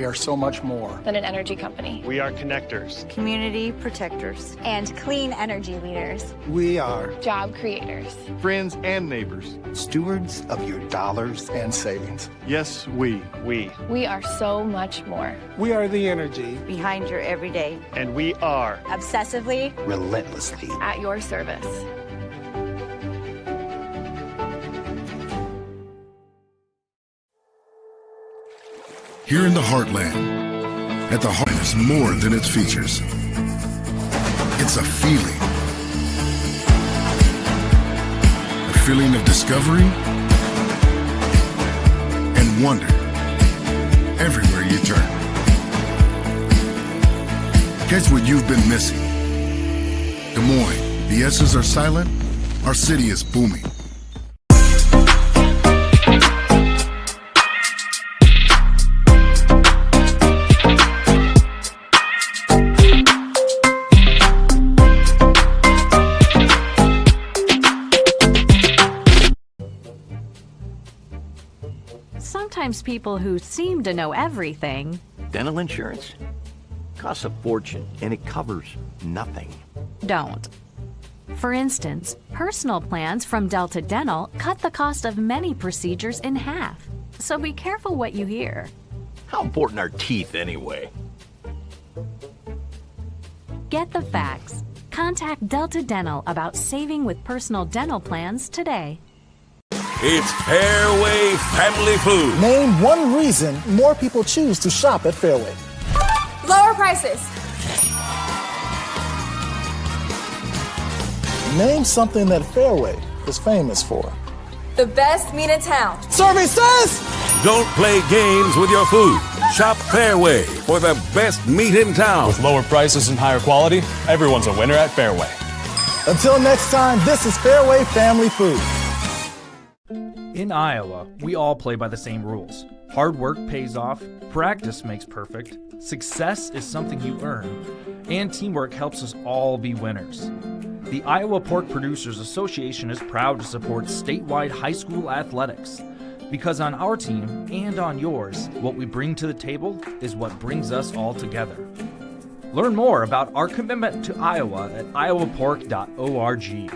are so much more than an energy company. We are connectors, community protectors, and clean energy leaders. We are job creators, friends and neighbors, stewards of your dollars and savings. Yes, we are so much more. We are the energy behind your everyday, and we are obsessively, relentlessly at your service. Here in the heartland, at the heart is more than its features. It's a feeling. A feeling of discovery and wonder everywhere you turn. Catch what you've been missing. Des Moines, the S's are silent, our city is booming. Sometimes people who seem to know everything. Dental insurance costs a fortune and it covers nothing. Don't. For instance, personal plans from Delta Dental cut the cost of many procedures in half. So be careful what you hear. How important are teeth anyway? Get the facts. Contact Delta Dental about saving with personal dental plans today. It's Fairway Family Food. Name one reason more people choose to shop at Fairway. Lower prices. Name something that Fairway is famous for. The best meat in town. Survey says! Don't play games with your food. Shop Fairway for the best meat in town. With lower prices and higher quality, everyone's a winner at Fairway. Until next time, this is Fairway Family Food. In Iowa, we all play by the same rules. Hard work pays off, practice makes perfect, success is something you earn, and teamwork helps us all be winners. The Iowa Pork Producers Association is proud to support statewide high school athletics. Because on our team and on yours, what we bring to the table is what brings us all together. Learn more about our commitment to Iowa at iowapork.org.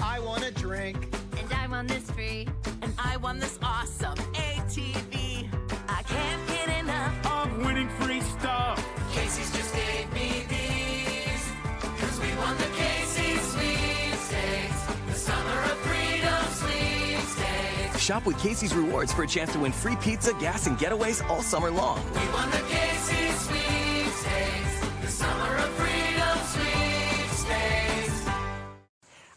I want a drink. And I want this free. And I want this awesome ATV. I can't get enough of winning free stuff. Casey's just gave me these. Cause we won the Casey's sweepstakes. The Summer of Freedom sweepstakes. Shop with Casey's Rewards for a chance to win free pizza, gas, and getaways all summer long. We won the Casey's sweepstakes. The Summer of Freedom sweepstakes.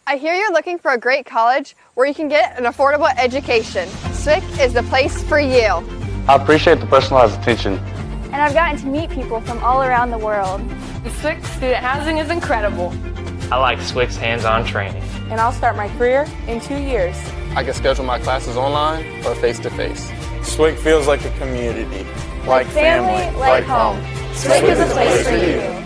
I hear you're looking for a great college where you can get an affordable education. SWIC is the place for you. I appreciate the personalized attention. And I've gotten to meet people from all around the world. The SWIC student housing is incredible. I like SWIC's hands-on training. And I'll start my career in 2 years. I can schedule my classes online or face-to-face. SWIC feels like a community, like family, like home. SWIC is a place for you.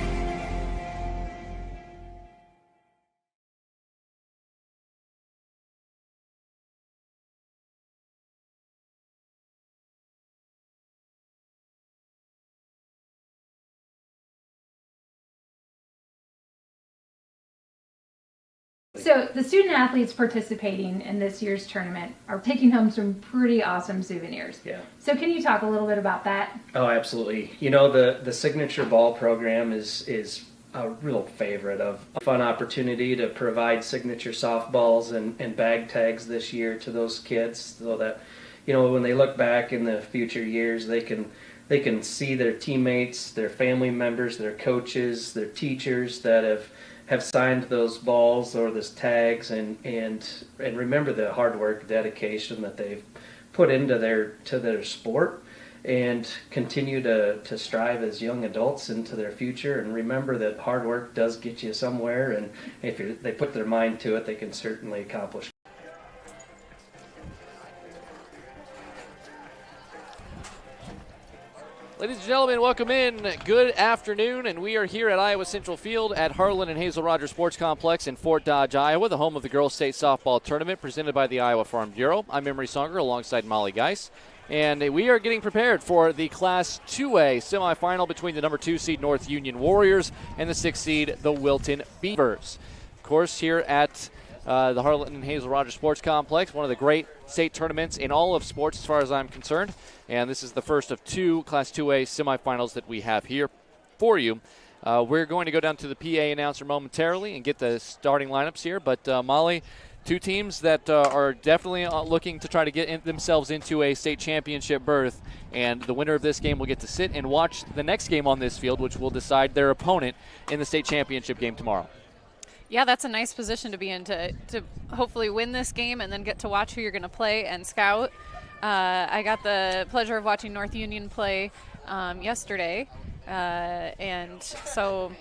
So the student athletes participating in this year's tournament are taking home some pretty awesome souvenirs. Yeah. So can you talk a little bit about that? Oh, absolutely. You know, the signature ball program is a real favorite of a fun opportunity to provide signature softballs and bag tags this year to those kids so that, you know, when they look back in the future years, they can see their teammates, their family members, their coaches, their teachers that have signed those balls or those tags and remember the hard work, dedication that they've put into their sport and continue to strive as young adults into their future and remember that hard work does get you somewhere, and if they put their mind to it, they can certainly accomplish. Ladies and gentlemen, welcome in. Good afternoon, and we are here at Iowa Central Field at Harlan and Hazel Rogers Sports Complex in Fort Dodge, Iowa, the home of the Girls State Softball Tournament presented by the Iowa Farm Bureau. I'm Emery Songer alongside Molly Geis, and we are getting prepared for the Class 2A semifinal between the number 2 seed North Union Warriors and the 6 seed the Wilton Beavers. Of course, here at the Harlan and Hazel Rogers Sports Complex, one of the great state tournaments in all of sports as far as I'm concerned. And this is the first of 2 Class 2A semifinals that we have here for you. We're going to go down to the PA announcer momentarily and get the starting lineups here. But, Molly, 2 teams that are definitely looking to try to get themselves into a state championship berth. And the winner of this game will get to sit and watch the next game on this field, which will decide their opponent in the state championship game tomorrow. Yeah, that's a nice position to be in, to hopefully win this game and then get to watch who you're going to play and scout. I got the pleasure of watching North Union play yesterday, and so,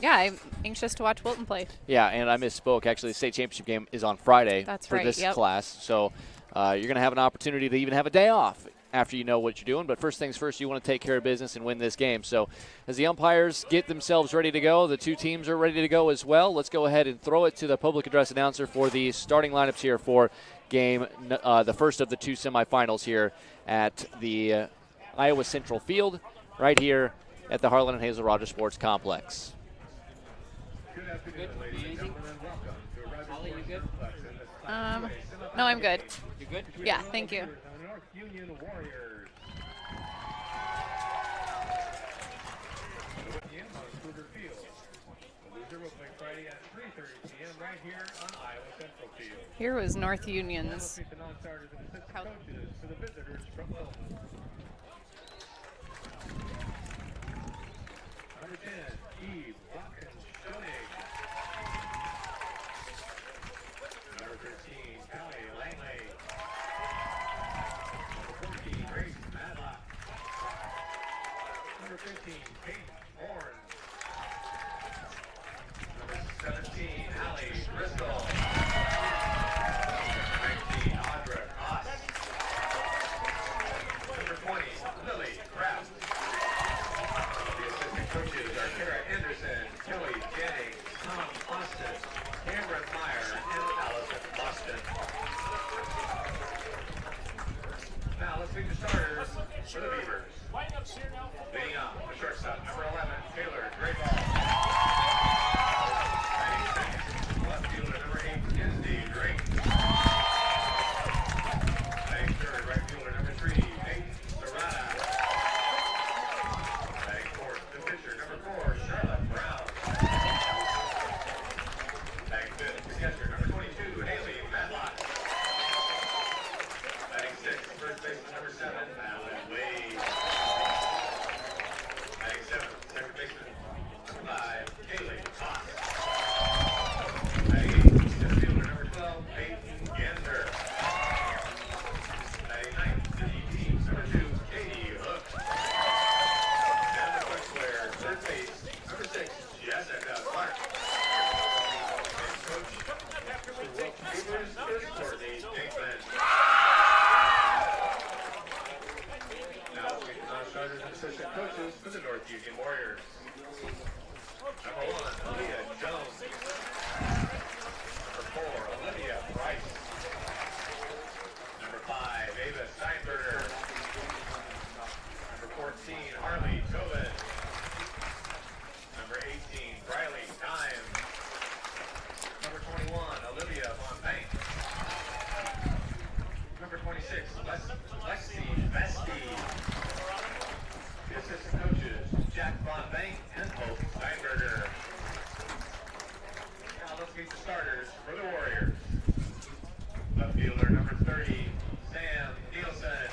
yeah, I'm anxious to watch Wilton play. Yeah, and I misspoke. Actually, the state championship game is on Friday for this class, so you're going to have an opportunity to even have a day off after you know what you're doing. But first things first, you want to take care of business and win this game. So as the umpires get themselves ready to go, the 2 teams are ready to go as well. Let's go ahead and throw it to the public address announcer for the starting lineups here for game, the first of the 2 semifinals here at the Iowa Central Field, right here at the Harlan and Hazel Rogers Sports Complex. Good afternoon, ladies and gentlemen, and welcome to Rogers Sports Complex in the No, I'm good. You good? Yeah, thank you. North Union Warriors. The game on Kruger Field. The loser will play Friday at 3:30 p.m. right here on Iowa Central Field. Here was North Union's. The non-starters and assistant coaches for the visitors from Wilton. Number 10, Eve Watkins-Schoenig. Number 13, Callie Langley. Number 14, Grace Madlock. Number 15, Kate Horn. Number 17, Allie Driscoll. 19, Audra Koss. Number 20, Lily Kraft. The assistant coaches are Kara Anderson, Kelly Jennings, Tom Austin, Cameron Meyer, and Allison Boston. Now let's meet the starters for the Beavers. Leading off, the shortstop, number 11, Taylor Drayball. Batting second, left fielder, number 8, Kenzie Drake. Batting third, right fielder, number 3, Nate Serrata. Batting fourth, the pitcher, number 4, Charlotte Brown. Batting fifth, the catcher, number 22, Haley Madlock. Batting sixth, first baseman, number 7, Alan Wade. Batting seventh, second baseman, number 5, Kaylee Fox. Batting eighth, center fielder, number 12, Peyton Gander. Batting ninth, the DP, number 2, Katie Hook. And the quick player, third base, number 6, Jessica Clark. And coach for Wilton Beavers is Courtney Dinkman. Now let's meet the non-starters and assistant coaches for the North Union Warriors. Number 1, Aaliyah Jones. Number 4, Olivia Price. Number 5, Ava Steinberger. Number 14, Harley Tobin. Number 18, Briley Dime. Number 21, Olivia Von Bank. Number 26, Lexi Vesti. The assistant coaches, Jack Von Bank and Hope Steinberger. Now let's meet the starters for the Warriors. Left fielder, number 30, Sam Nielsen.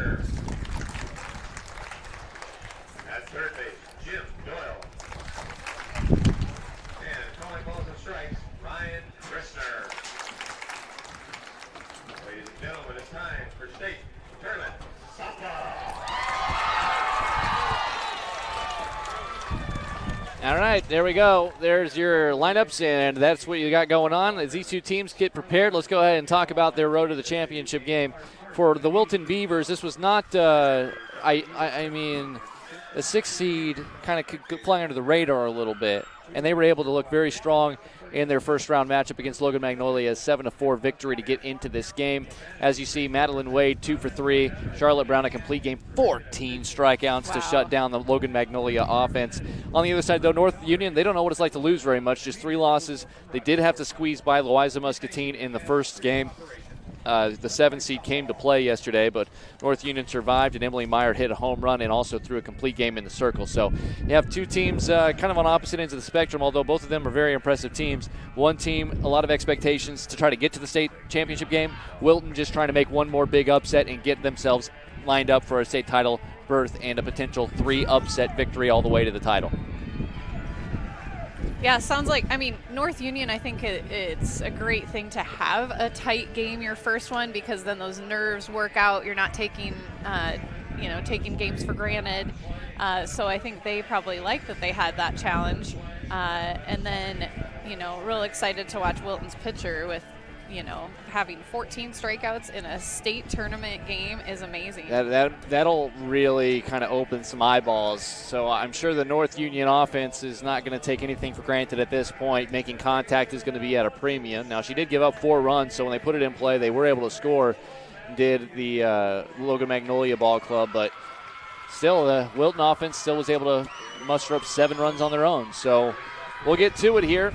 Taylor. At third base, Jim Doyle. And calling balls and strikes, Ryan Christner. Ladies and gentlemen, it's time for state tournament softball. All right, there we go. There's your lineups, and that's what you got going on. As these two teams get prepared, let's go ahead and talk about their road to the championship game. For the Wilton Beavers, this was not, I mean, the 6th seed kind of could fly under the radar a little bit, and they were able to look very strong in their first-round matchup against Logan Magnolia, a 7-4 victory to get into this game. As you see, Madeline Wade 2 for 3, Charlotte Brown a complete game, 14 strikeouts to shut down the Logan Magnolia offense. On the other side, though, North Union, they don't know what it's like to lose very much, just 3 losses. They did have to squeeze by Louisa Muscatine in the first game. The 7 seed came to play yesterday, but North Union survived, and Emily Meyer hit a home run and also threw a complete game in the circle. So you have two teams kind of on opposite ends of the spectrum, although both of them are very impressive teams. One team, a lot of expectations to try to get to the state championship game. Wilton just trying to make one more big upset and get themselves lined up for a state title berth and a potential 3 upset victory all the way to the title. Yeah, sounds like, I mean, North Union, I think it's a great thing to have a tight game your first one, because then those nerves work out. You're not taking, taking games for granted. So I think they probably like that they had that challenge. And then, real excited to watch Wilton's pitcher with, having 14 strikeouts in a state tournament game is amazing. That'll really kind of open some eyeballs. So I'm sure the North Union offense is not going to take anything for granted at this point. Making contact is going to be at a premium. Now, she did give up 4 runs, so when they put it in play, they were able to score, did the Logan Magnolia Ball Club. But still, the Wilton offense still was able to muster up 7 runs on their own. So we'll get to it here.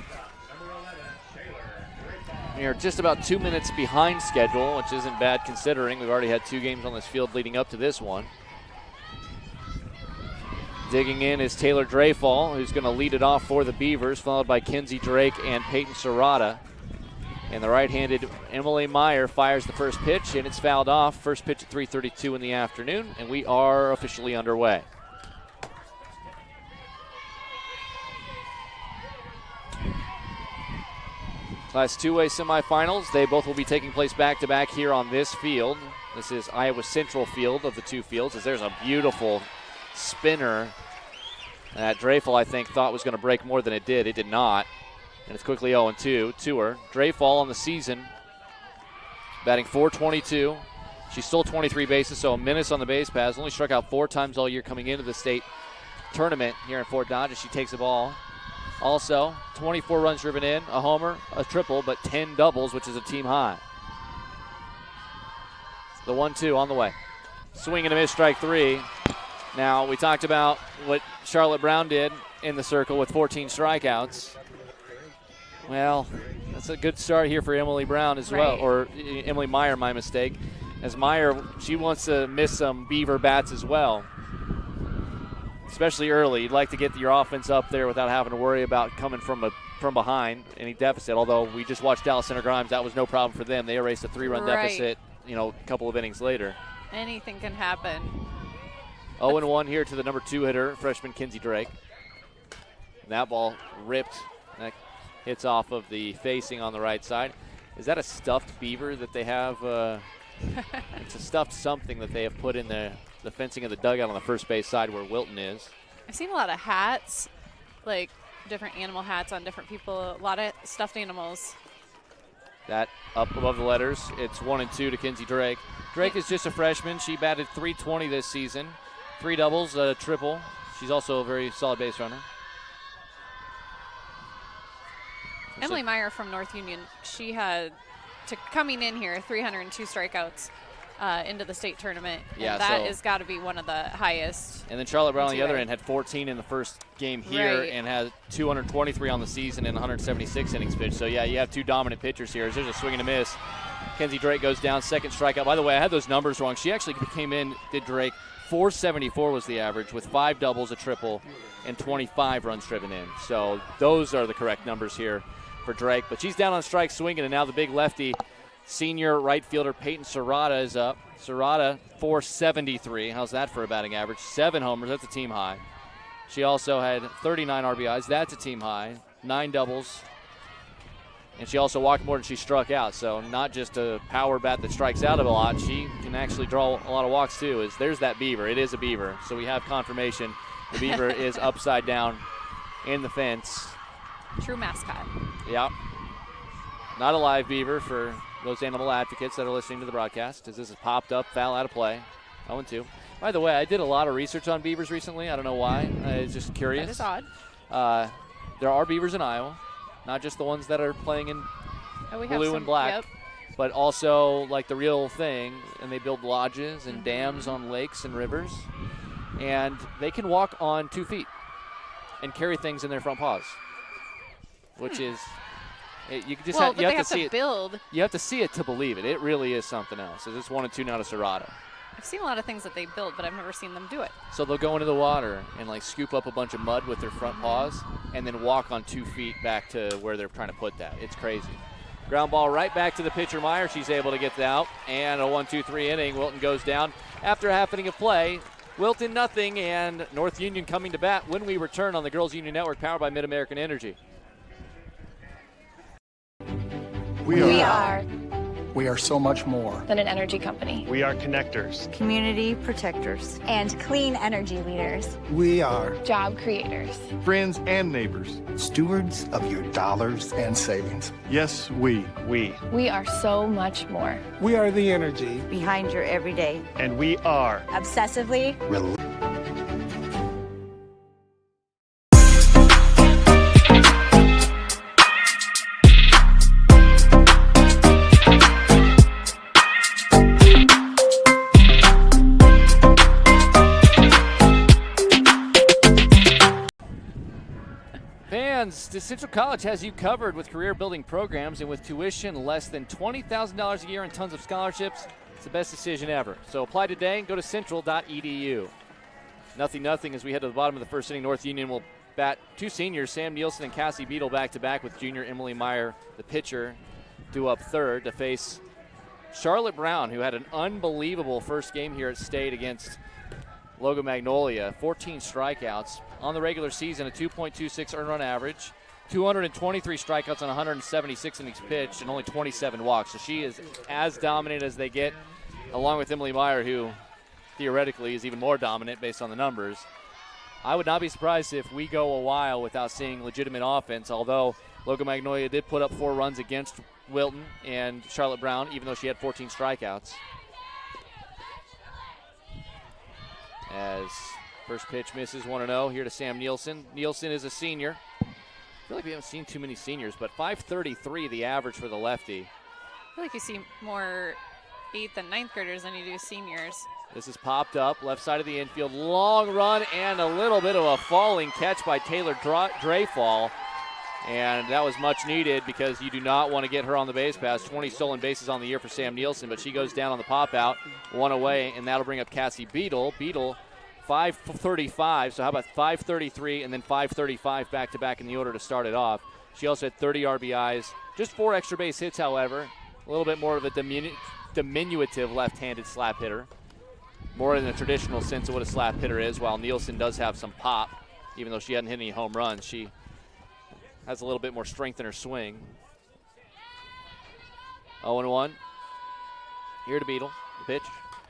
We are just about 2 minutes behind schedule, which isn't bad considering we've already had 2 games on this field leading up to this one. Digging in is Taylor Dreyfall, who's going to lead it off for the Beavers, followed by Kinsey Drake and Peyton Serrata. And the right-handed Emily Meyer fires the first pitch, and it's fouled off. First pitch at 3:32 in the afternoon, and we are officially underway. Class 2A semifinals. They both will be taking place back-to-back here on this field. This is Iowa Central field of the 2 fields, as there's a beautiful spinner that Dreyfall, I think, thought was going to break more than it did. It did not. And it's quickly 0-2 to her. Dreyfall on the season, batting .422. She stole 23 bases, so a menace on the base paths. Only struck out 4 times all year coming into the state tournament here in Fort Dodge as she takes the ball. Also, 24 runs driven in, a homer, a triple, but 10 doubles, which is a team high. The 1-2 on the way. Swing and a miss, strike 3. Now, we talked about what Charlotte Brown did in the circle with 14 strikeouts. Well, that's a good start here for Emily Brown as well, or Emily Meyer, my mistake. As Meyer, she wants to miss some Beaver bats as well. Especially early. You'd like to get your offense up there without having to worry about coming from behind, any deficit. Although we just watched Dallas Center Grimes, that was no problem for them. They erased a 3-run deficit, a couple of innings later. Anything can happen. 0-1 here to the number 2 hitter, freshman Kinsey Drake. And that ball ripped. That hits off of the facing on the right side. Is that a stuffed beaver that they have? It's a stuffed something that they have put in the fencing of the dugout on the first base side where Wilton is. I've seen a lot of hats, like different animal hats on different people, a lot of stuffed animals. That up above the letters, it's 1-2 to Kinsey Drake. Drake is just a freshman. She batted .320 this season. 3 doubles, a triple. She's also a very solid base runner. Emily Meyer from North Union, she had, coming in here, 302 strikeouts into the state tournament. Yeah, and that has got to be one of the highest. And then Charlotte Brown on the other end had 14 in the first game here and had 223 on the season and 176 innings pitched. So, yeah, you have 2 dominant pitchers here. There's a swing and a miss. Kinsey Drake goes down, second strikeout. By the way, I had those numbers wrong. She actually came in, did Drake, 474 was the average with 5 doubles, a triple, and 25 runs driven in. So those are the correct numbers here for Drake. But she's down on strike swinging, and now the big lefty Senior right fielder Peyton Serrata is up. Serrata, 473. How's that for a batting average? 7 homers. That's a team high. She also had 39 RBIs. That's a team high. 9 doubles. And she also walked more than she struck out. So not just a power bat that strikes out a lot. She can actually draw a lot of walks, too. There's that beaver. It is a beaver. So we have confirmation. The beaver is upside down in the fence. True mascot. Yep. Not a live beaver for those animal advocates that are listening to the broadcast, as this is popped up, foul out of play. 0-2. By the way, I did a lot of research on beavers recently. I don't know why. I was just curious. That is odd. There are beavers in Iowa, not just the ones that are playing in blue and black, yep. but also like the real thing, and they build lodges and dams on lakes and rivers, and they can walk on 2 feet and carry things in their front paws, which is... You just well, you have to see it. Build. You have to see it to believe it. It really is something else. So it's 1-2 now to Serrata. I've seen a lot of things that they build, but I've never seen them do it. So they'll go into the water and like scoop up a bunch of mud with their front paws and then walk on 2 feet back to where they're trying to put that. It's crazy. Ground ball right back to the pitcher Meyer. She's able to get out. And a 1-2-3 inning. Wilton goes down after a half inning of play. Wilton nothing, and North Union coming to bat when we return on the Girls Union Network, powered by Mid-American Energy. We are We are so much more than an energy company. We are connectors, community protectors, and clean energy leaders. We are Job creators. friends and neighbors. stewards of your dollars and savings. Yes, we. We are so much more. We are the energy. behind your everyday. And we are. Obsessively. Fans, Central College has you covered with career-building programs, and with tuition less than $20,000 a year and tons of scholarships, it's the best decision ever. So apply today and go to central.edu. 0-0 as we head to the bottom of the first inning. North Union will bat 2 seniors, Sam Nielsen and Cassie Beadle, back-to-back with junior Emily Meyer, the pitcher, due up third to face Charlotte Brown, who had an unbelievable first game here at State against Logo Magnolia. 14 strikeouts. On the regular season, a 2.26 earned run average, 223 strikeouts on 176 innings pitched, and only 27 walks. So she is as dominant as they get, along with Emily Meyer, who theoretically is even more dominant based on the numbers. I would not be surprised if we go a while without seeing legitimate offense, although Logo Magnolia did put up 4 runs against Wilton and Charlotte Brown, even though she had 14 strikeouts. As first pitch misses, 1-0 here to Sam Nielsen. Nielsen is a senior. I feel like we haven't seen too many seniors, but 533 the average for the lefty. I feel like you see more 8th and 9th graders than you do seniors. This is popped up, left side of the infield. Long run and a little bit of a falling catch by Taylor Dreyfall. And that was much needed because you do not want to get her on the base pass. 20 stolen bases on the year for Sam Nielsen, but she goes down on the pop out, 1 away, and that'll bring up Cassie Beadle. Beadle, 535, so how about 533 and then 535 back-to-back in the order to start it off. She also had 30 RBIs, just 4 extra base hits, however. A little bit more of a diminutive left-handed slap hitter. More in the traditional sense of what a slap hitter is, while Nielsen does have some pop. Even though she hadn't hit any home runs, she has a little bit more strength in her swing. 0-1. Here to Beadle. The pitch.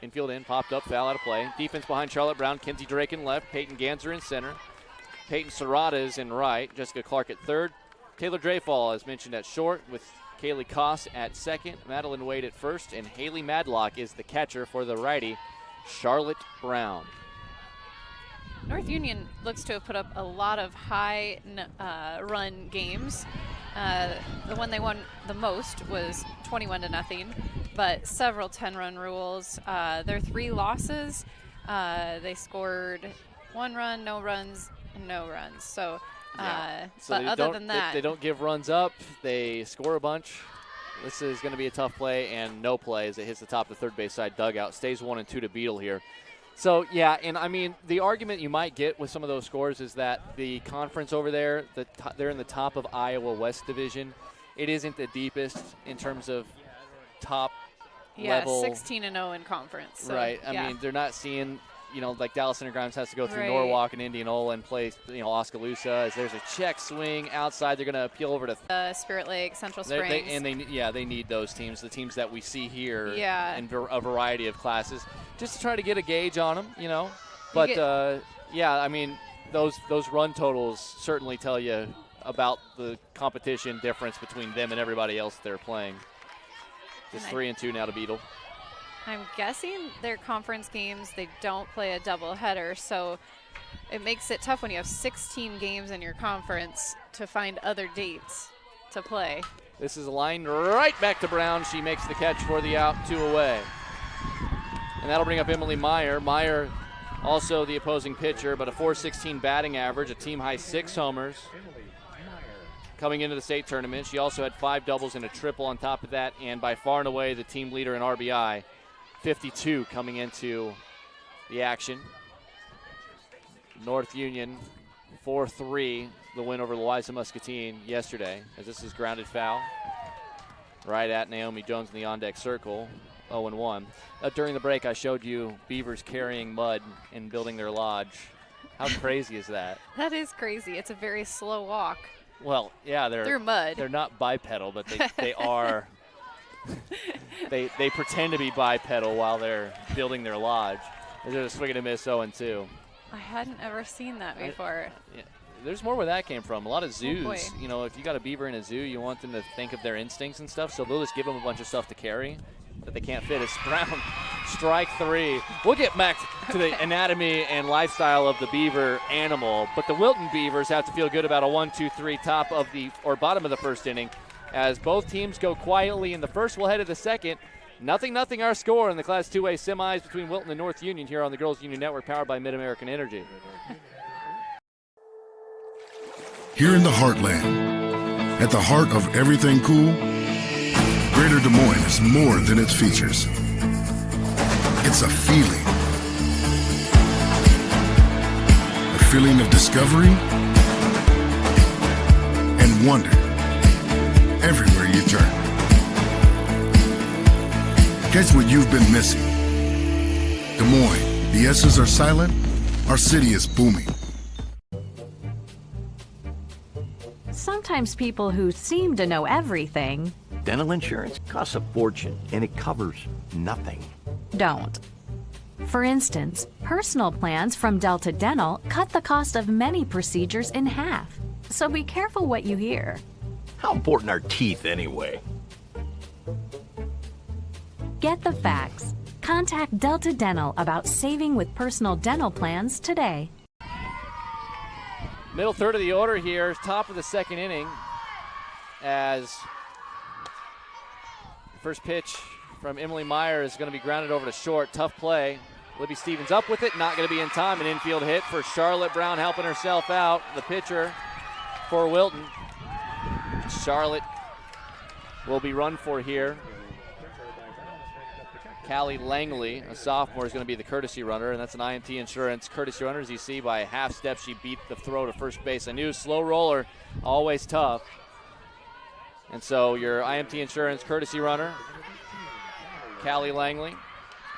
Infield in. Popped up. Foul out of play. Defense behind Charlotte Brown. Kinsey Drake in left. Peyton Ganser in center. Peyton Serrata is in right. Jessica Clark at third. Taylor Dreyfall, as mentioned, at short, with Kaylee Koss at second. Madeline Wade at first. And Haley Madlock is the catcher for the righty, Charlotte Brown. North Union looks to have put up a lot of high run games. The one they won the most was 21-0, but several 10-run rules. Their 3 losses, they scored 1 run, no runs, and no runs. So, but other than that, they don't give runs up. They score a bunch. This is going to be a tough play, and no play as it hits the top of the third base side dugout. Stays 1-2 to Beadle here. So, yeah, and I mean, the argument you might get with some of those scores is that the conference over there, they're in the top of Iowa West Division. It isn't the deepest in terms of top Yeah, level. 16-0 in conference. So, right. I yeah. mean, they're not seeing, like Dallas Center Grimes has to go through Right. Norwalk and Indianola and play, Oskaloosa. As there's a check swing outside, they're going to appeal over to Spirit Lake, Central They, Springs. they need those teams, the teams that we see here Yeah. in a variety of classes, just to try to get a gauge on them, But, I mean, those run totals certainly tell you about the competition difference between them and everybody else they're playing. Just 3-2 now to Beetle. I'm guessing their conference games, they don't play a doubleheader, so it makes it tough when you have 16 games in your conference to find other dates to play. This is a line right back to Brown. She makes the catch for the out, 2 away. And that'll bring up Emily Meyer. Meyer also the opposing pitcher, but a .416 batting average, a team-high 6 homers. Coming into the state tournament, she also had 5 doubles and a triple on top of that, and by far and away the team leader in RBI, 52 coming into the action. North Union 4-3, the win over Louisa Muscatine yesterday, as this is grounded foul right at Naomi Jones in the on-deck circle, 0-1. During the break, I showed you Beavers carrying mud and building their lodge. How crazy is that? That is crazy. It's a very slow walk. Well, yeah, they're through mud. They're not bipedal, but they are. they pretend to be bipedal while they're building their lodge. There's a swing and a miss, 0-2. I hadn't ever seen that before. Yeah, there's more where that came from. A lot of zoos, boy. if you got a beaver in a zoo, you want them to think of their instincts and stuff, so they'll just give them a bunch of stuff to carry that they can't fit. It's Brown, strike 3. We'll get back to the anatomy and lifestyle of the beaver animal, but the Wilton Beavers have to feel good about a 1-2-3 top of bottom of the first inning, as both teams go quietly in the first. We'll head to the second. 0-0 our score in the Class 2A semis between Wilton and North Union here on the Girls Union Network, powered by Mid-American Energy. Here in the heartland, at the heart of everything cool, Greater Des Moines is more than its features. It's a feeling. A feeling of discovery and wonder everywhere you turn. Catch what you've been missing. Des Moines, the S's are silent, our city is booming. Sometimes people who seem to know everything Dental insurance costs a fortune, and it covers nothing. don't. For instance, personal plans from Delta Dental cut the cost of many procedures in half. So be careful what you hear. How important are teeth anyway? Get the facts. Contact Delta Dental about saving with personal dental plans today. Middle third of the order here, top of the second inning, as first pitch from Emily Meyer is going to be grounded over to short. Tough play. Libby Stevens up with it, not going to be in time. An infield hit for Charlotte Brown, helping herself out, the pitcher for Wilton. Charlotte will be run for here. Callie Langley, a sophomore, is going to be the courtesy runner, and that's an IMT Insurance courtesy runner. As you see, by a half step, she beat the throw to first base. I knew slow roller, always tough. And so your IMT Insurance courtesy runner, Callie Langley,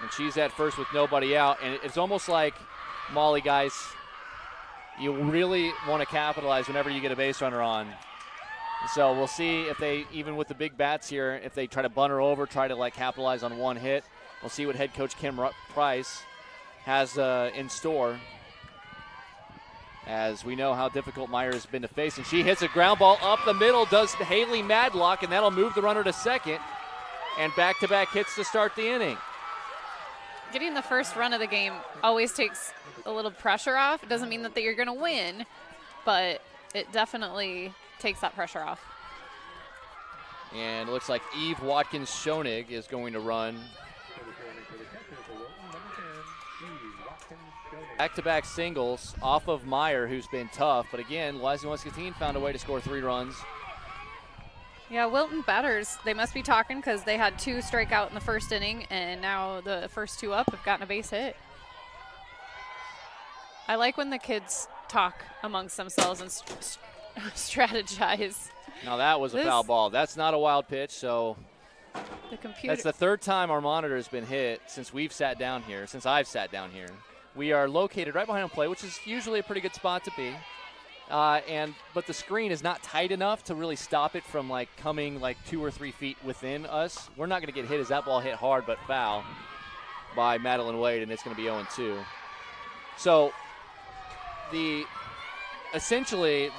and she's at first with nobody out. And it's almost like, Molly, guys, you really want to capitalize whenever you get a base runner on. So we'll see if they, even with the big bats here, if they try to bunt her over, try to capitalize on one hit. We'll see what head coach Kim Price has in store, as we know how difficult Meyer has been to face. And she hits a ground ball up the middle, does Haley Madlock, and that'll move the runner to second. And back-to-back hits to start the inning. Getting the first run of the game always takes a little pressure off. It doesn't mean that you're going to win, but it definitely takes that pressure off. And it looks like Eve Watkins-Schoenig is going to run. Back-to-back singles off of Meyer, who's been tough. But again, Louisa Muscatine found a way to score 3 runs. Yeah, Wilton batters, they must be talking because they had 2 strikeout in the first inning, and now the first 2 up have gotten a base hit. I like when the kids talk amongst themselves and strategize. Now that was a foul ball. That's not a wild pitch, so The computer. That's the third time our monitor has been hit since we've sat down here, since I've sat down here. We are located right behind home plate, which is usually a pretty good spot to be. But the screen is not tight enough to really stop it from like coming like 2 or 3 feet within us. We're not going to get hit as that ball hit hard, but foul by Madeline Wade, and it's going to be 0-2. So essentially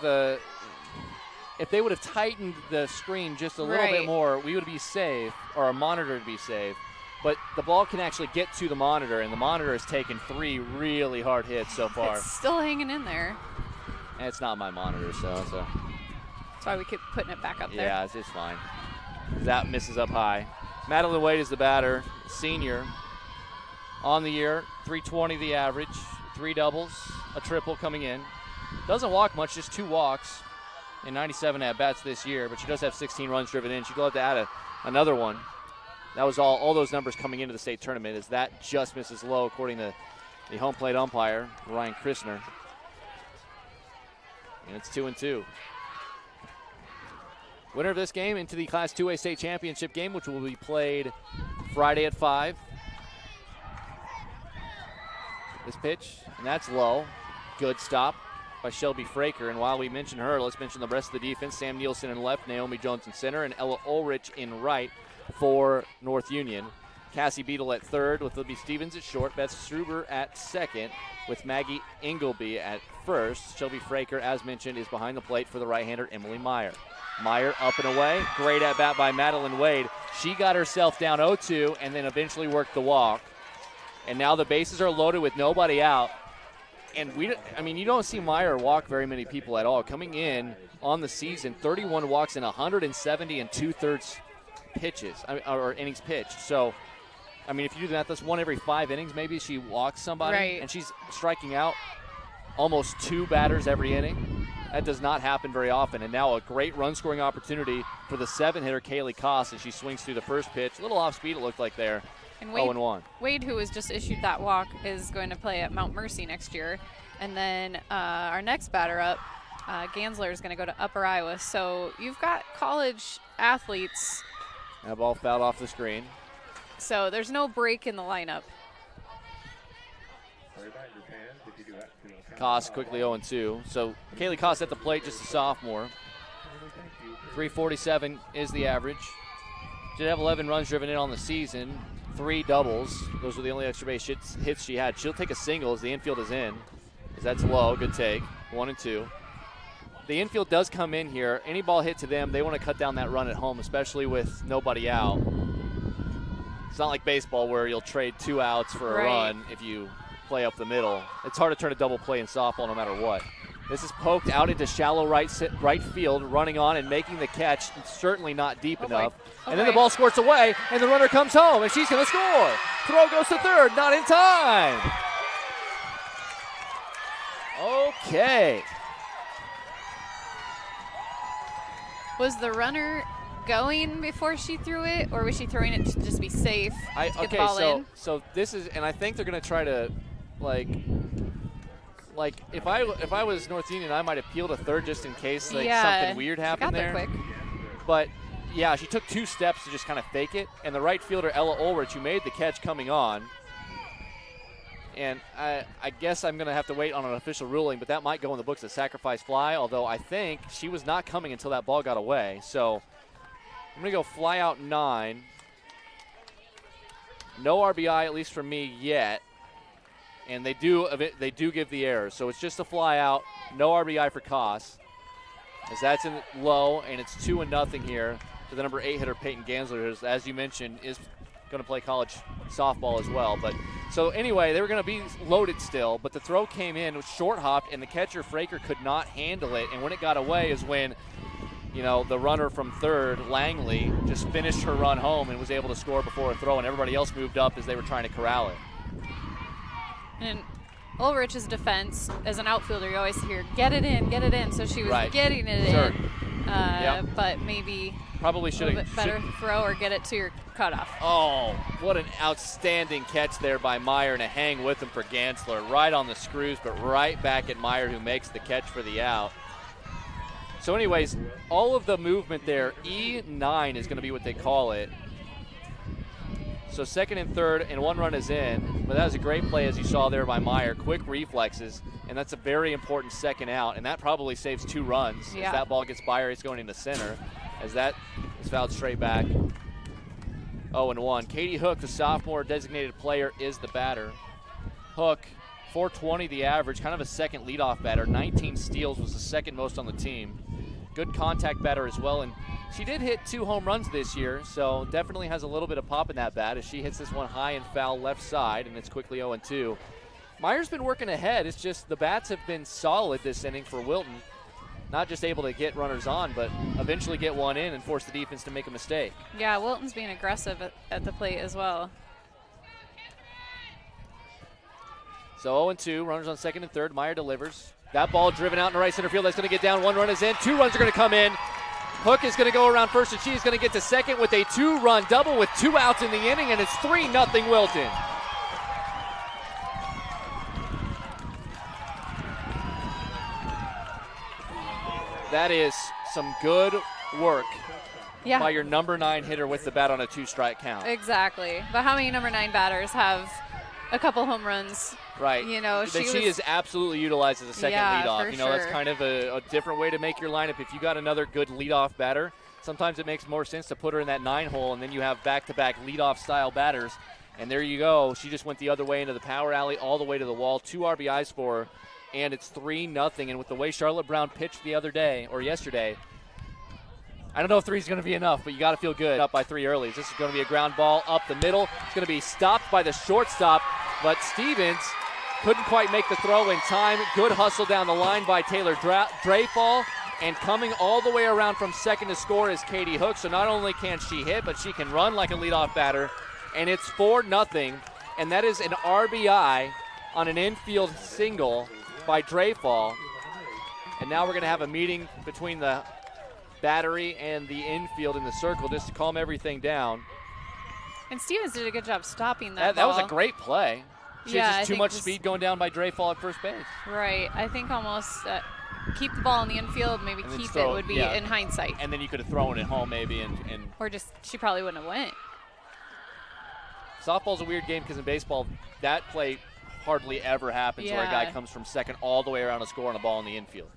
if they would have tightened the screen just a little bit more, we would be safe, or our monitor would be safe. But the ball can actually get to the monitor, and the monitor has taken 3 really hard hits so far. It's still hanging in there. And it's not my monitor, so that's why we keep putting it back up there. Yeah, it's fine. That misses up high. Madeline Wade is the batter, senior. On the year, 320 the average, 3 doubles, a triple coming in. Doesn't walk much, just 2 walks in 97 at-bats this year, but she does have 16 runs driven in. She'd love to add another one. That was all those numbers coming into the state tournament, as that just misses low, according to the home plate umpire, Ryan Christner. And it's 2-2. Winner of this game into the Class 2A state championship game, which will be played Friday at 5. This pitch, and that's low. Good stop by Shelby Fraker. And while we mention her, let's mention the rest of the defense. Sam Nielsen in left, Naomi Jones in center, and Ella Ulrich in right for North Union. Cassie Beadle at third with Libby Stevens at short. Beth Struber at second with Maggie Ingleby at first. Shelby Fraker, as mentioned, is behind the plate for the right-hander Emily Meyer. Meyer up and away. Great at-bat by Madeline Wade. She got herself down 0-2 and then eventually worked the walk. And now the bases are loaded with nobody out. And you don't see Meyer walk very many people at all. Coming in on the season, 31 walks in 170 and 2/3 pitches, or innings pitched. So, if you do that, that's 1 every 5 innings. Maybe she walks somebody, right, and she's striking out almost 2 batters every inning. That does not happen very often. And now a great run-scoring opportunity for the 7-hitter Kaylee Koss as she swings through the first pitch. A little off-speed it looked like there. And 0-1. Wade, who was just issued that walk, is going to play at Mount Mercy next year. And then our next batter up, Gansler, is going to go to Upper Iowa. So you've got college athletes. That ball fouled off the screen. So there's no break in the lineup. Koss quickly 0-2. So Kaylee Koss at the plate, just a sophomore. 347 is the average. Did have 11 runs driven in on the season. 3 doubles. Those were the only extra base hits she had. She'll take a single as the infield is in. As that's low, good take. 1-2. The infield does come in here. Any ball hit to them, they want to cut down that run at home, especially with nobody out. It's not like baseball where you'll trade 2 outs for a run if you play up the middle. It's hard to turn a double play in softball no matter what. This is poked out into shallow right field, running on and making the catch. Certainly not deep enough. And then the ball squirts away, and the runner comes home, and she's going to score. Throw goes to third, not in time. Okay. Was the runner going before she threw it, or was she throwing it to just be safe to get the ball in? So this is, and I think they're going to try to, like if I was North Union, I might appeal to third just in case something weird happened there. Quick. But yeah, she took 2 steps to just kind of fake it, and the right fielder Ella Ulrich, who made the catch coming on. And I guess I'm going to have to wait on an official ruling, but that might go in the books as sacrifice fly, although I think she was not coming until that ball got away. So I'm going to go fly out 9. No RBI, at least for me, yet. And they do give the error. So it's just a fly out, no RBI for Koss. As that's in low, and it's 2-0 here to the number 8 hitter, Peyton Gansler, who, as you mentioned, is going to play college softball as well. But so anyway, they were going to be loaded still, but the throw came in, was short hopped, and the catcher Fraker could not handle it. And when it got away is when, the runner from third, Langley, just finished her run home and was able to score before a throw, and everybody else moved up as they were trying to corral it. And Ulrich's defense, as an outfielder, you always hear, get it in. So she was getting it in, but maybe probably should have better throw or get it to your cutoff. Oh, what an outstanding catch there by Meyer, and a hang with him for Gansler. Right on the screws, but right back at Meyer, who makes the catch for the out. So anyways, all of the movement there, E9 is going to be what they call it. So second and third, and 1 run is in. But that was a great play, as you saw there by Meyer. Quick reflexes, and that's a very important second out. And that probably saves 2 runs. Yeah. As that ball gets by her, it's going into center. As that is fouled straight back. 0-1. Katie Hook, the sophomore designated player, is the batter. Hook, 420 the average, kind of a second leadoff batter. 19 steals, was the second most on the team. Good contact batter as well, and she did hit 2 home runs this year, so definitely has a little bit of pop in that bat as she hits this one high and foul left side, and it's quickly 0-2. Meyer's been working ahead. It's just the bats have been solid this inning for Wilton. Not just able to get runners on, but eventually get one in and force the defense to make a mistake. Yeah, Wilton's being aggressive at the plate as well. So 0-2, runners on second and third. Meyer delivers. That ball driven out in the right center field. That's going to get down. 1 run is in. 2 runs are going to come in. Hook is going to go around first, and she's going to get to second with a 2-run double with 2 outs in the inning, and it's 3-0 Wilton. That is some good work by your number 9 hitter with the bat on a 2-strike count. Exactly. But how many number 9 batters have a couple home runs? Right. You know, she is absolutely utilized as a second leadoff. For That's kind of a different way to make your lineup. If you got another good leadoff batter, sometimes it makes more sense to put her in that 9 hole, and then you have back-to-back leadoff style batters. And there you go. She just went the other way into the power alley, all the way to the wall. 2 RBIs for her, and it's 3-0. And with the way Charlotte Brown pitched the other day, or yesterday, I don't know if 3 is going to be enough, but you got to feel good. Up by 3 early. This is going to be a ground ball up the middle. It's going to be stopped by the shortstop, but Stevens couldn't quite make the throw in time. Good hustle down the line by Taylor Dreyfall, and coming all the way around from second to score is Katie Hook. So not only can she hit, but she can run like a leadoff batter, and it's 4-0, and that is an RBI on an infield single by Dreyfall. And now we're going to have a meeting between the battery and the infield in the circle just to calm everything down. And Stevens did a good job stopping that That ball. was a great play. She Yeah, has I just too think much this- speed going down by Dreyfall at first base. Right. I think almost keep the ball in the infield, maybe And then keep throw it would be in hindsight. And then you could have thrown it home maybe. And Or just, she probably wouldn't have went. softball's a weird game because in baseball, that play hardly ever happens where a guy comes from second all the way around to score on a ball in the infield.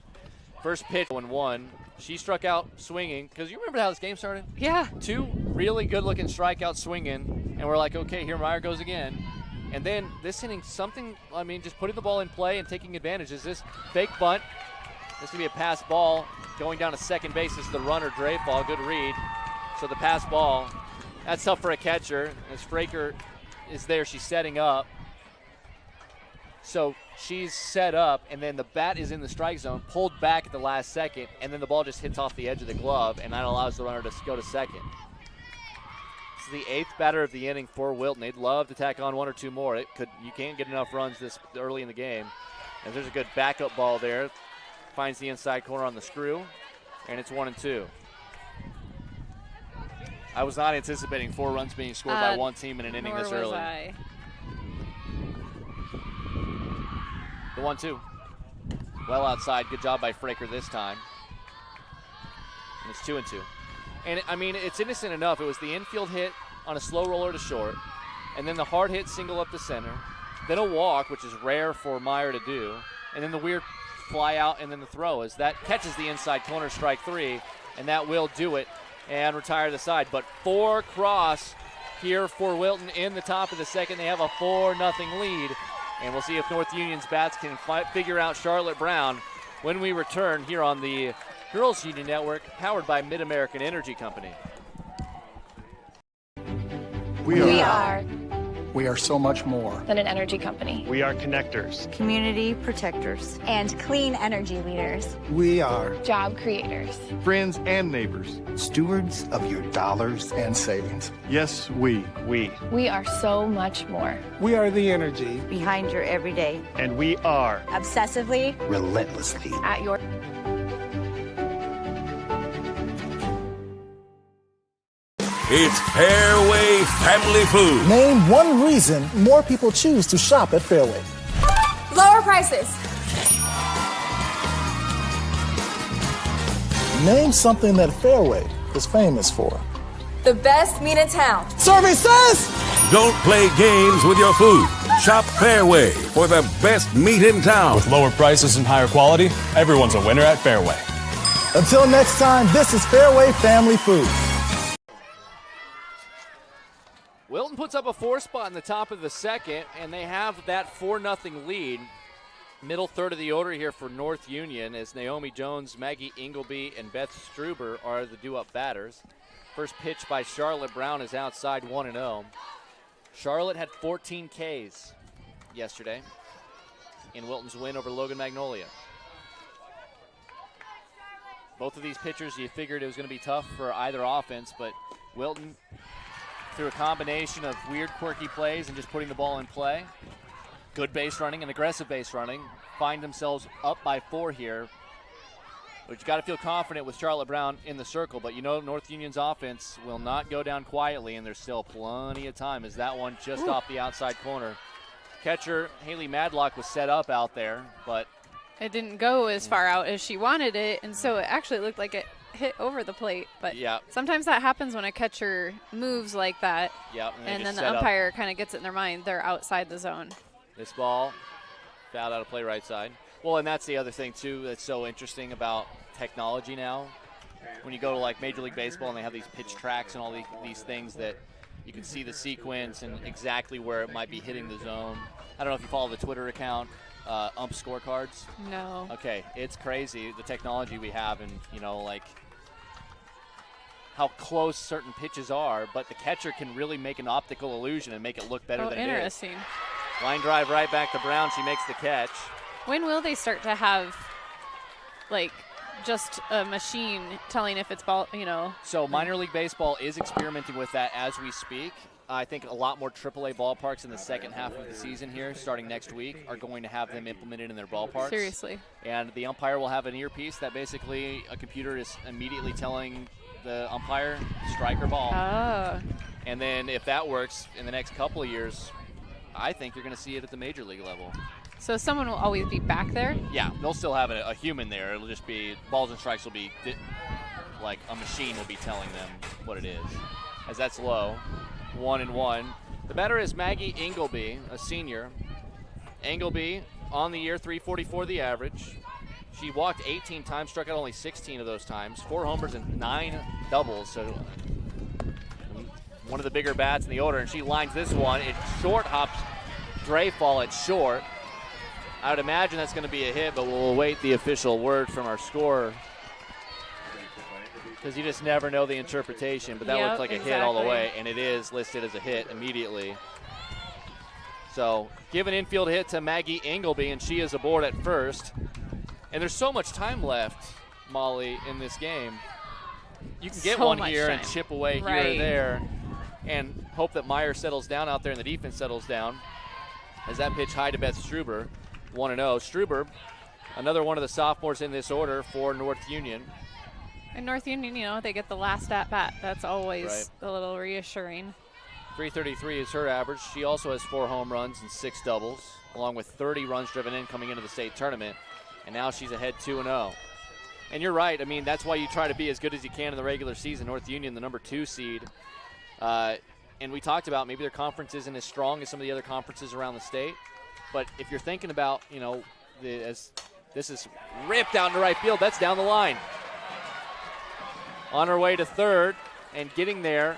First pitch, 1-1. She struck out swinging, because you remember how this game started? Yeah. 2 really good-looking strikeouts swinging, and we're like, okay, here Meyer goes again. And then this inning, just putting the ball in play and taking advantage. Is this fake bunt? This could be a pass ball going down to second base. This is the runner, Dreyfall. Good read. So the pass ball, that's tough for a catcher. As Fraker is there, she's setting up. So she's set up, and then the bat is in the strike zone, pulled back at the last second, and then the ball just hits off the edge of the glove, and that allows the runner to go to second. This is the 8th batter of the inning for Wilton. They'd love to tack on 1 or 2 more. You can't get enough runs this early in the game. And there's a good backup ball there. Finds the inside corner on the screw, and it's 1-2. I was not anticipating 4 runs being scored by one team in an inning this early. Nor was I. The 1-2. Well outside. Good job by Fraker this time. And it's 2-2. And it's innocent enough. It was the infield hit on a slow roller to short, and then the hard hit single up the center, then a walk, which is rare for Meyer to do, and then the weird fly out, and then the throw as that catches the inside corner, strike 3, and that will do it and retire the side. But 4 cross here for Wilton in the top of the second. They have a 4-0 lead. And we'll see if North Union's bats can figure out Charlotte Brown when we return here on the Girls Union Network, powered by Mid-American Energy Company. We are so much more than an energy company. We are connectors, community protectors, and clean energy leaders. We are job creators, friends and neighbors, stewards of your dollars and savings. Yes, we are so much more. We are the energy behind your everyday. And we are obsessively, relentlessly at your It's Fairway Family Food. Name one reason more people choose to shop at Fairway. Lower prices. Name something that Fairway is famous for. The best meat in town. Survey says Don't play games with your food. Shop Fairway for the best meat in town. With lower prices and higher quality, everyone's a winner at Fairway. Until next time, this is Fairway Family Food. Wilton puts up a 4 spot in the top of the second, and they have that 4-0 lead. Middle third of the order here for North Union as Naomi Jones, Maggie Ingleby, and Beth Struber are the due-up batters. First pitch by Charlotte Brown is outside 1-0. Charlotte had 14 Ks yesterday in Wilton's win over Logan Magnolia. Both of these pitchers, you figured it was going to be tough for either offense, but Wilton, through a combination of weird, quirky plays and just putting the ball in play, good base running and aggressive base running, find themselves up by 4 here. But you got to feel confident with Charlotte Brown in the circle. But you know North Union's offense will not go down quietly, and there's still plenty of time as that one just off the outside corner. Catcher Haley Madlock was set up out there, but it didn't go as far out as she wanted it, and so it actually looked like it hit over the plate. But yeah, sometimes that happens when a catcher moves like that, and then the umpire kind of gets it in their mind they're outside the zone. This ball fouled out of play right side. Well, and that's the other thing, too, that's so interesting about technology now. When you go to, like, Major League Baseball and they have these pitch tracks and all these things that you can see the sequence and exactly where it might be hitting the zone. I don't know if you follow the Twitter account, Ump Scorecards. No. Okay, it's crazy, the technology we have and, you know, like, how close certain pitches are, but the catcher can really make an optical illusion and make it look better than it is. Interesting. Line drive right back to Brown. She makes the catch. When will they start to have, like, just a machine telling if it's ball, you know? So minor league baseball is experimenting with that as we speak. I think a lot more AAA ballparks in the second half of the season here, starting next week, are going to have them implemented in their ballparks. Seriously. And the umpire will have an earpiece that basically a computer is immediately telling the umpire strike or ball. Oh. And then if that works in the next couple of years, I think you're going to see it at the major league level. So someone will always be back there? Yeah, they'll still have a human there. It'll just be balls and strikes will be like a machine will be telling them what it is. As that's low, 1-1. The batter is Maggie Ingleby, a senior. Ingleby on the year, 344 the average. She walked 18 times, struck out only 16 of those times. 4 homers and 9 doubles. So one of the bigger bats in the order, and she lines this one. It short hops Dreyfall at short. I would imagine that's going to be a hit, but we'll await the official word from our scorer because you just never know the interpretation. But that looked like a hit all the way, and it is listed as a hit immediately. So give an infield hit to Maggie Ingleby, and she is aboard at first. And there's so much time left, Molly, in this game. You can get one here and chip away here or there and hope that Meyer settles down out there and the defense settles down. As that pitch high to Beth Struber, 1-0. Struber, another one of the sophomores in this order for North Union. And North Union, you know, they get the last at-bat. That's always a little reassuring. 333 is her average. She also has 4 home runs and 6 doubles, along with 30 runs driven in coming into the state tournament. And now she's ahead 2-0. And you're right. I mean, that's why you try to be as good as you can in the regular season. North Union, the number 2 seed. And we talked about maybe their conference isn't as strong as some of the other conferences around the state. But if you're thinking about, you know, as this is ripped out into right field, that's down the line. On her way to third and getting there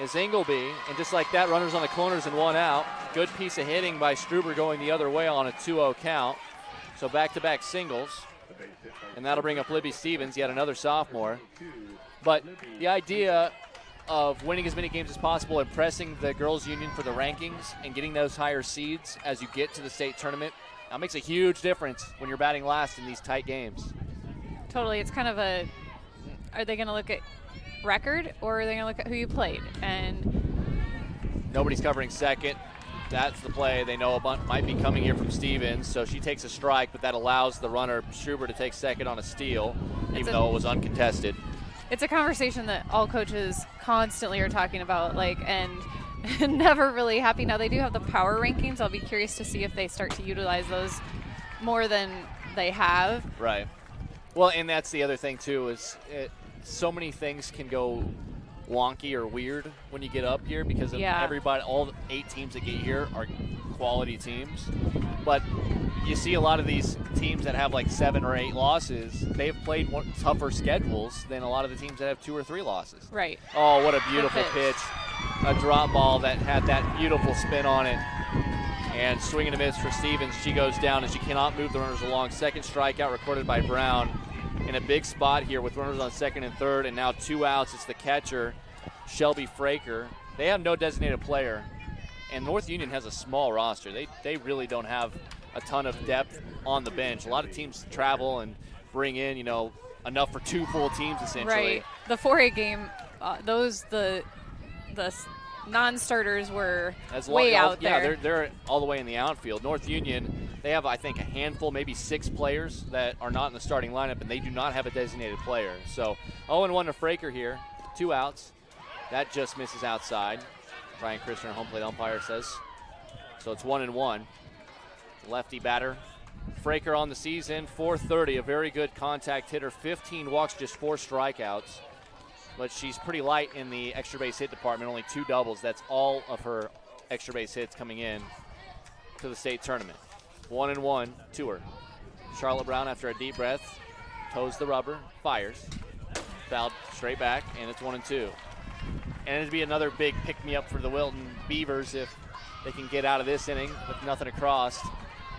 is Ingleby. And just like that, runners on the corners and 1 out. Good piece of hitting by Struber going the other way on a 2-0 count. So back-to-back singles. And that'll bring up Libby Stevens, yet another sophomore. But the idea of winning as many games as possible and pressing the girls' union for the rankings and getting those higher seeds as you get to the state tournament, that makes a huge difference when you're batting last in these tight games. Totally. It's kind of are they going to look at record or are they going to look at who you played? And nobody's covering second. That's the play. They know a bunch might be coming here from Stevens, so she takes a strike, but that allows the runner, Struber, to take second on a steal, even though it was uncontested. It's a conversation that all coaches constantly are talking about, like, and never really happy. Now, they do have the power rankings. I'll be curious to see if they start to utilize those more than they have. Right. Well, and that's the other thing, too, is so many things can go wonky or weird when you get up here because of everybody. All 8 teams that get here are quality teams, but you see a lot of these teams that have like 7 or 8 losses. They've played tougher schedules than a lot of the teams that have 2 or 3 losses. Right. Oh, what a beautiful pitch! A drop ball that had that beautiful spin on it, and swing and a miss for Stevens. She goes down and she cannot move the runners along. Second strikeout recorded by Brown. In a big spot here with runners on second and third, and now 2 outs. It's the catcher, Shelby Fraker. They have no designated player, and North Union has a small roster. They really don't have a ton of depth on the bench. A lot of teams travel and bring in, enough for 2 full teams essentially. Right. The 4A game, the non-starters were way out there. Yeah, they're all the way in the outfield. North Union, they have, I think, a handful, maybe 6 players that are not in the starting lineup, and they do not have a designated player. So 0-1 to Fraker here, 2 outs. That just misses outside. Brian Christian, home plate umpire, says. So it's 1-1. Lefty batter. Fraker on the season, .430, a very good contact hitter. 15 walks, just 4 strikeouts. But she's pretty light in the extra base hit department, only 2 doubles. That's all of her extra base hits coming in to the state tournament. 1-1 to her. Charlotte Brown, after a deep breath, toes the rubber, fires. Fouled straight back, and it's 1-2. And it'd be another big pick-me-up for the Wilton Beavers if they can get out of this inning with nothing across,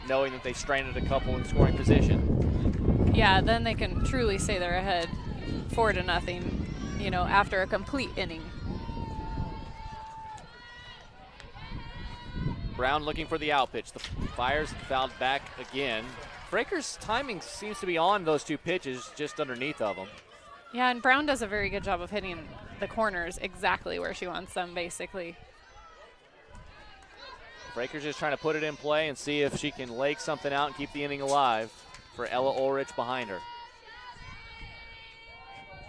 knowing that they stranded a couple in scoring position. Yeah, then they can truly say they're ahead 4-0, after a complete inning. Brown looking for the out pitch. The fires fouled back again. Fraker's timing seems to be on those 2 pitches, just underneath of them. Yeah, and Brown does a very good job of hitting the corners exactly where she wants them, basically. Fraker's just trying to put it in play and see if she can lake something out and keep the inning alive for Ella Ulrich behind her.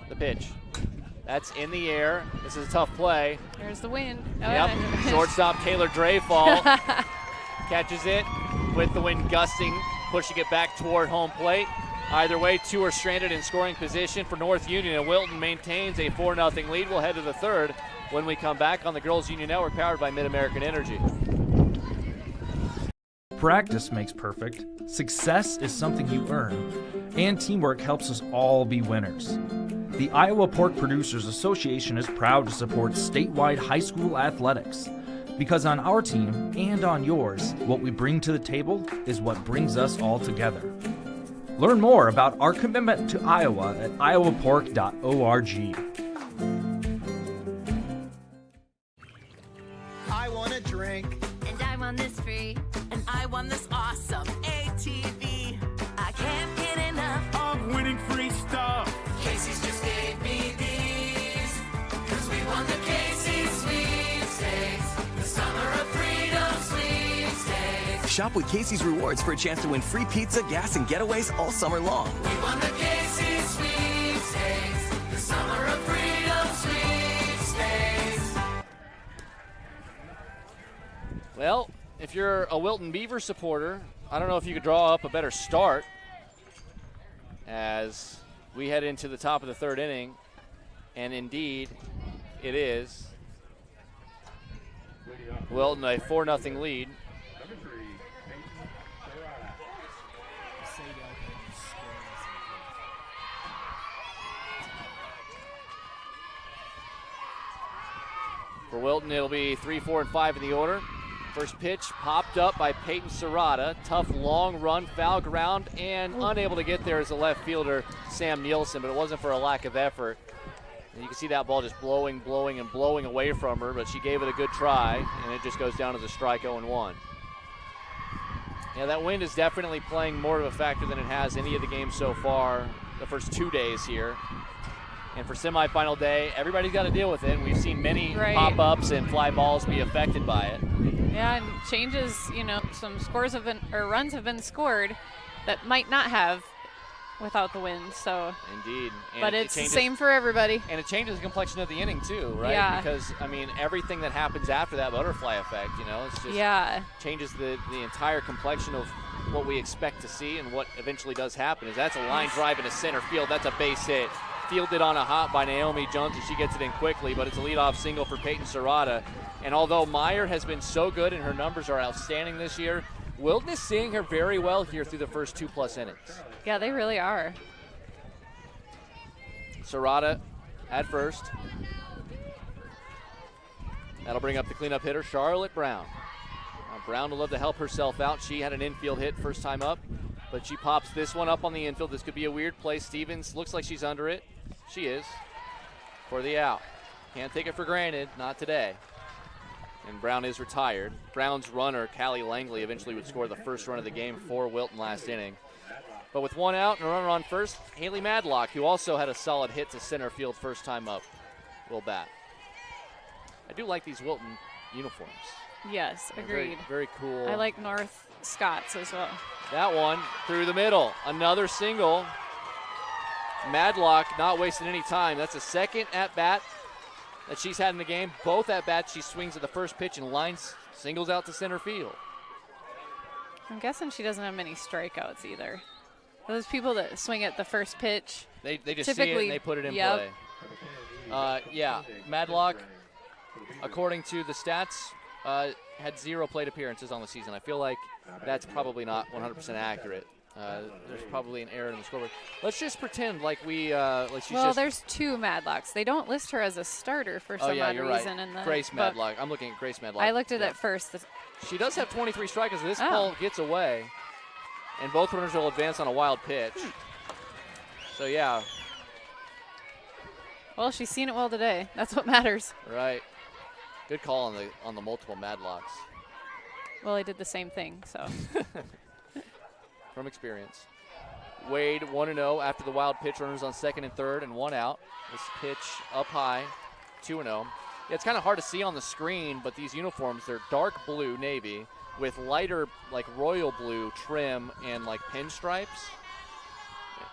The pitch. That's in the air. This is a tough play. There's the wind. Yep. Shortstop Taylor Dreyfall catches it with the wind gusting, pushing it back toward home plate. Either way, 2 are stranded in scoring position for North Union, and Wilton maintains a 4-0 lead. We'll head to the 3rd when we come back on the Girls Union Network, powered by Mid-American Energy. Practice makes perfect. Success is something you earn, and teamwork helps us all be winners. The Iowa Pork Producers Association is proud to support statewide high school athletics, because on our team and on yours, what we bring to the table is what brings us all together. Learn more about our commitment to Iowa at iowapork.org. I want a drink. And I want this free. And I want this awesome ATV. I can't get enough of winning free stuff. Casey's just gave me these. 'Cause we won the Casey's sweepstakes. The summer of freedom sweepstakes. Shop with Casey's Rewards for a chance to win free pizza, gas, and getaways all summer long. We won the Casey's sweepstakes. The summer of freedom sweepstakes. Well, if you're a Wilton Beaver supporter, I don't know if you could draw up a better start as we head into the top of the 3rd inning, and indeed it is. Wilton a 4-0 lead. For Wilton, it'll be 3, 4, and 5 in the order. First pitch popped up by Peyton Serrata. Tough long run, foul ground, and unable to get there as the left fielder, Sam Nielsen, but it wasn't for a lack of effort. And you can see that ball just blowing away from her, but she gave it a good try, and it just goes down as a strike 0-1. Yeah, that wind is definitely playing more of a factor than it has any of the games so far, the first 2 days here. And for semifinal day, everybody's got to deal with it. And we've seen many pop-ups and fly balls be affected by it. Yeah, and changes, some runs have been scored that might not have without the wind. So indeed. And but it's the same for everybody. And it changes the complexion of the inning too, right? Yeah. Because everything that happens after that butterfly effect, it's just changes the entire complexion of what we expect to see, and what eventually does happen is that's a line drive into center field. That's a base hit. fielded on a hop by Naomi Jones, and she gets it in quickly, but it's a leadoff single for Peyton Serrata. And although Meyer has been so good and her numbers are outstanding this year, Wilton is seeing her very well here through the first 2+ innings. Yeah, they really are. Serrata at first. That'll bring up the cleanup hitter, Charlotte Brown. Now Brown will love to help herself out. She had an infield hit first time up, but she pops this one up on the infield. This could be a weird play. Stevens looks like she's under it. She is. For the out. Can't take it for granted. Not today. And Brown is retired. Brown's runner, Callie Langley, eventually would score the first run of the game for Wilton last inning. But with one out and a runner on first, Haley Madlock, who also had a solid hit to center field first time up, will bat. I do like these Wilton uniforms. Yes, agreed. Very, very cool. I like North Scots as well. That one through the middle. Another single. Madlock not wasting any time. That's a second at-bat that she's had in the game. Both at-bats she swings at the first pitch and lines singles out to center field. I'm guessing she doesn't have many strikeouts either. Those people that swing at the first pitch, they just see it and they put it in play. Yeah, Madlock, according to the stats, had 0 plate appearances on the season. I feel like that's probably not 100% accurate. There's probably an error in the scoreboard. Let's just pretend like we like she's well, there's 2 Madlocks. They don't list her as a starter for some odd reason. Right. In the Grace Madlock. I'm looking at Grace Madlock. I looked at it first. She does have 23 strikeouts. This ball gets away, and both runners will advance on a wild pitch. So yeah. Well, she's seen it well today. That's what matters. Right. Good call on the multiple Madlocks. Well, I did the same thing, so. From experience. Wade 1-0 after the wild pitch, runners on second and third and 1 out. This pitch up high, 2-0. Yeah, it's kind of hard to see on the screen, but these uniforms, they're dark blue navy with lighter like royal blue trim and like pinstripes.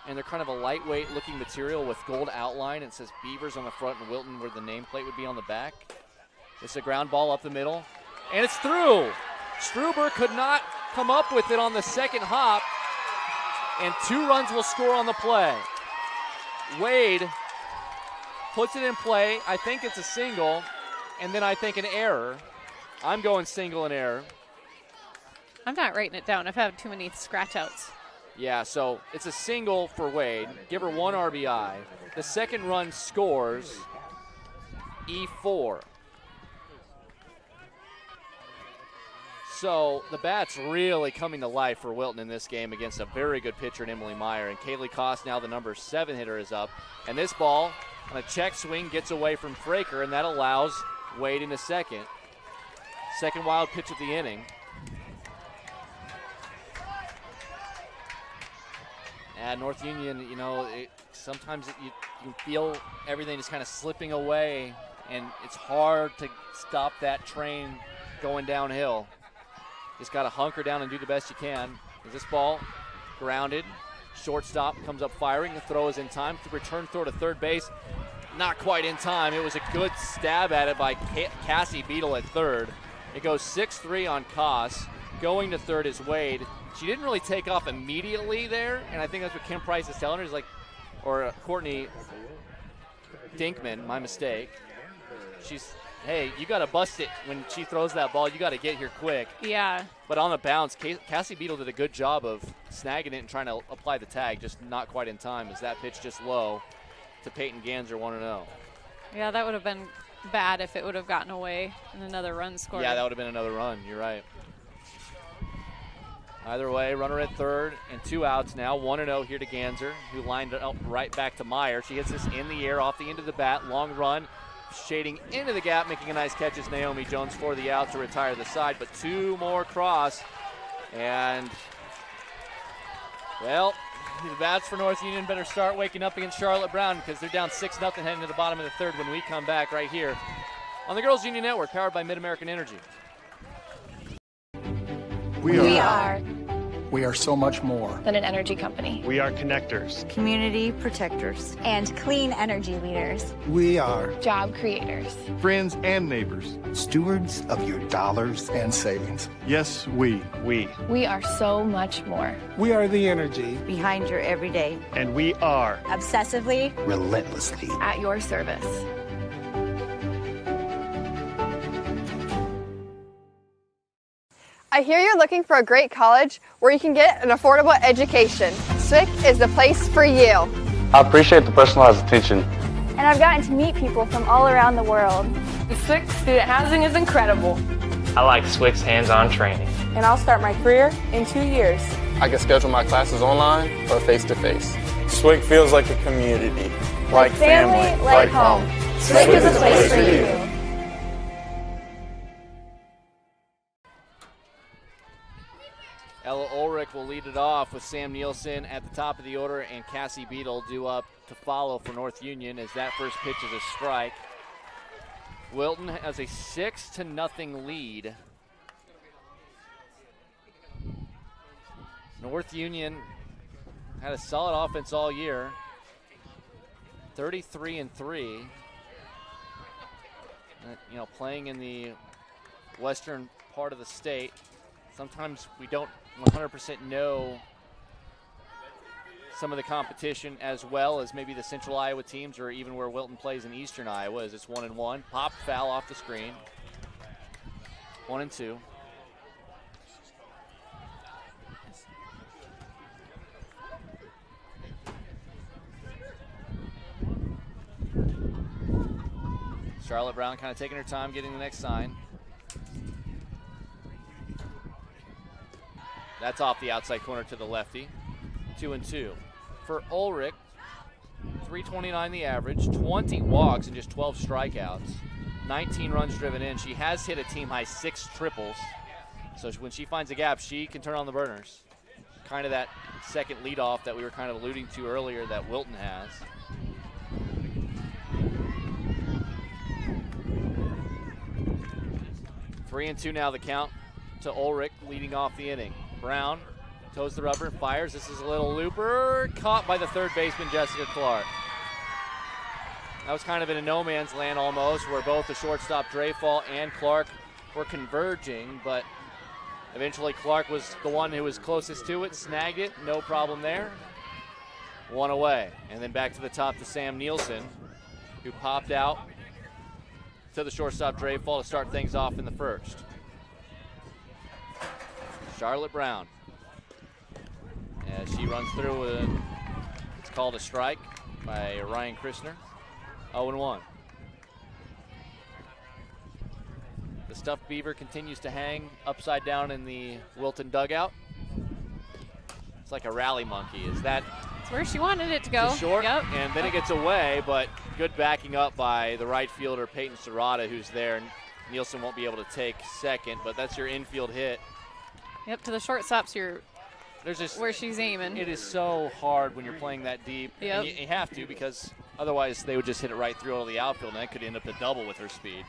And they're kind of a lightweight looking material with gold outline. It says Beavers on the front and Wilton where the nameplate would be on the back. It's a ground ball up the middle, and it's through. Struber could not come up with it on the second hop, and 2 runs will score on the play. Wade puts it in play. I think it's a single, and then I think an error. I'm going single and error. I'm not writing it down. I've had too many scratch outs. Yeah, so it's a single for Wade. Give her 1 RBI. The second run scores E4. So the bat's really coming to life for Wilton in this game against a very good pitcher in Emily Meyer. And Kaylee Koss, now the number 7 hitter, is up. And this ball on a check swing gets away from Fraker, and that allows Wade into second. Second wild pitch of the inning. At North Union, you know, sometimes you feel everything is kind of slipping away, and it's hard to stop that train going downhill. Just got to hunker down and do the best you can. Is this ball grounded? Shortstop comes up firing. The throw is in time. The return throw to third base. Not quite in time. It was a good stab at it by Cassie Beadle at third. It goes 6-3 on Koss. Going to third is Wade. She didn't really take off immediately there, and I think that's what Kim Price is telling her. Is like, or Courtney Dinkman, my mistake. She's, hey, you got to bust it when she throws that ball. You got to get here quick. Yeah. But on the bounce, Cassie Beadle did a good job of snagging it and trying to apply the tag, just not quite in time as that pitch just low to Peyton Ganser 1-0. Yeah, that would have been bad if it would have gotten away and another run scored. Yeah, that would have been another run. You're right. Either way, runner at third and 2 outs now. 1-0 here to Ganser, who lined it up right back to Meyer. She hits this in the air off the end of the bat. Long run, shading into the gap, making a nice catch is Naomi Jones for the out to retire the side. But 2 more cross. And, well, the bats for North Union better start waking up against Charlotte Brown because they're down 6-0 heading to the bottom of the third when we come back right here on the Girls Union Network, powered by Mid-American Energy. We are We are so much more than an energy company. We are connectors. Community protectors. And clean energy leaders. We are Job creators. Friends and neighbors. Stewards of your dollars and savings. Yes, we. We are so much more. We are the energy Behind your everyday. And we are Obsessively. Relentlessly. At your service. I hear you're looking for a great college where you can get an affordable education. SWIC is the place for you. I appreciate the personalized attention. And I've gotten to meet people from all around the world. The SWIC student housing is incredible. I like SWIC's hands-on training. And I'll start my career in 2 years. I can schedule my classes online or face-to-face. SWIC feels like a community. Like family, like home. SWIC is a place for you. Ella Ulrich will lead it off with Sam Nielsen at the top of the order and Cassie Beadle due up to follow for North Union as that first pitch is a strike. Wilton has a 6-0 lead. North Union had a solid offense all year, 33-3. You know, playing in the western part of the state, sometimes we don't 100% know some of the competition as well as maybe the Central Iowa teams or even where Wilton plays in Eastern Iowa as it's 1-1. Pop foul off the screen. 1-2. Charlotte Brown kind of taking her time getting the next sign. That's off the outside corner to the lefty. 2-2. For Ulrich, 329 the average, 20 walks and just 12 strikeouts, 19 runs driven in. She has hit a team high 6 triples. So when she finds a gap, she can turn on the burners. Kind of that second leadoff that we were kind of alluding to earlier that Wilton has. Three and two now the count to Ulrich leading off the inning. Brown toes the rubber and fires. This is a little looper. Caught by the third baseman, Jessica Clark. That was kind of in a no man's land almost, where both the shortstop Dreyfall and Clark were converging, but eventually Clark was the one who was closest to it, snagged it, no problem there. One away. And then back to the top to Sam Nielsen, who popped out to the shortstop Dreyfall to start things off in the first. Charlotte Brown, as she runs through, it's called a strike by Ryan Christner. 0-1. The stuffed beaver continues to hang upside down in the Wilton dugout. It's like a rally monkey. Is that? It's where she wanted it to go. Short, yep. And then it gets away, but good backing up by the right fielder Peyton Serrata, who's there. Nielsen won't be able to take second, but that's your infield hit. Yep, to the shortstops, there's just where she's aiming. It is so hard when you're playing that deep. Yep. And you have to, because otherwise they would just hit it right through all the outfield, and that could end up a double with her speed.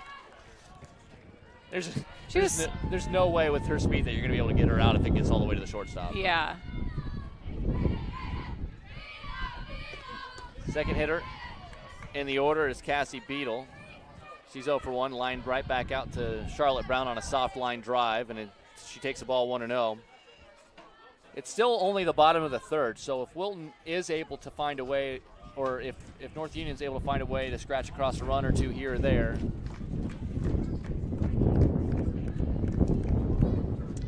There's no way with her speed that you're going to be able to get her out if it gets all the way to the shortstop. Yeah. Second hitter in the order is Cassie Beadle. She's 0 for 1, lined right back out to Charlotte Brown on a soft line drive, and she takes the ball 1-0. It's still only the bottom of the third, so if Wilton is able to find a way, or if North Union's able to find a way to scratch across a run or two here or there.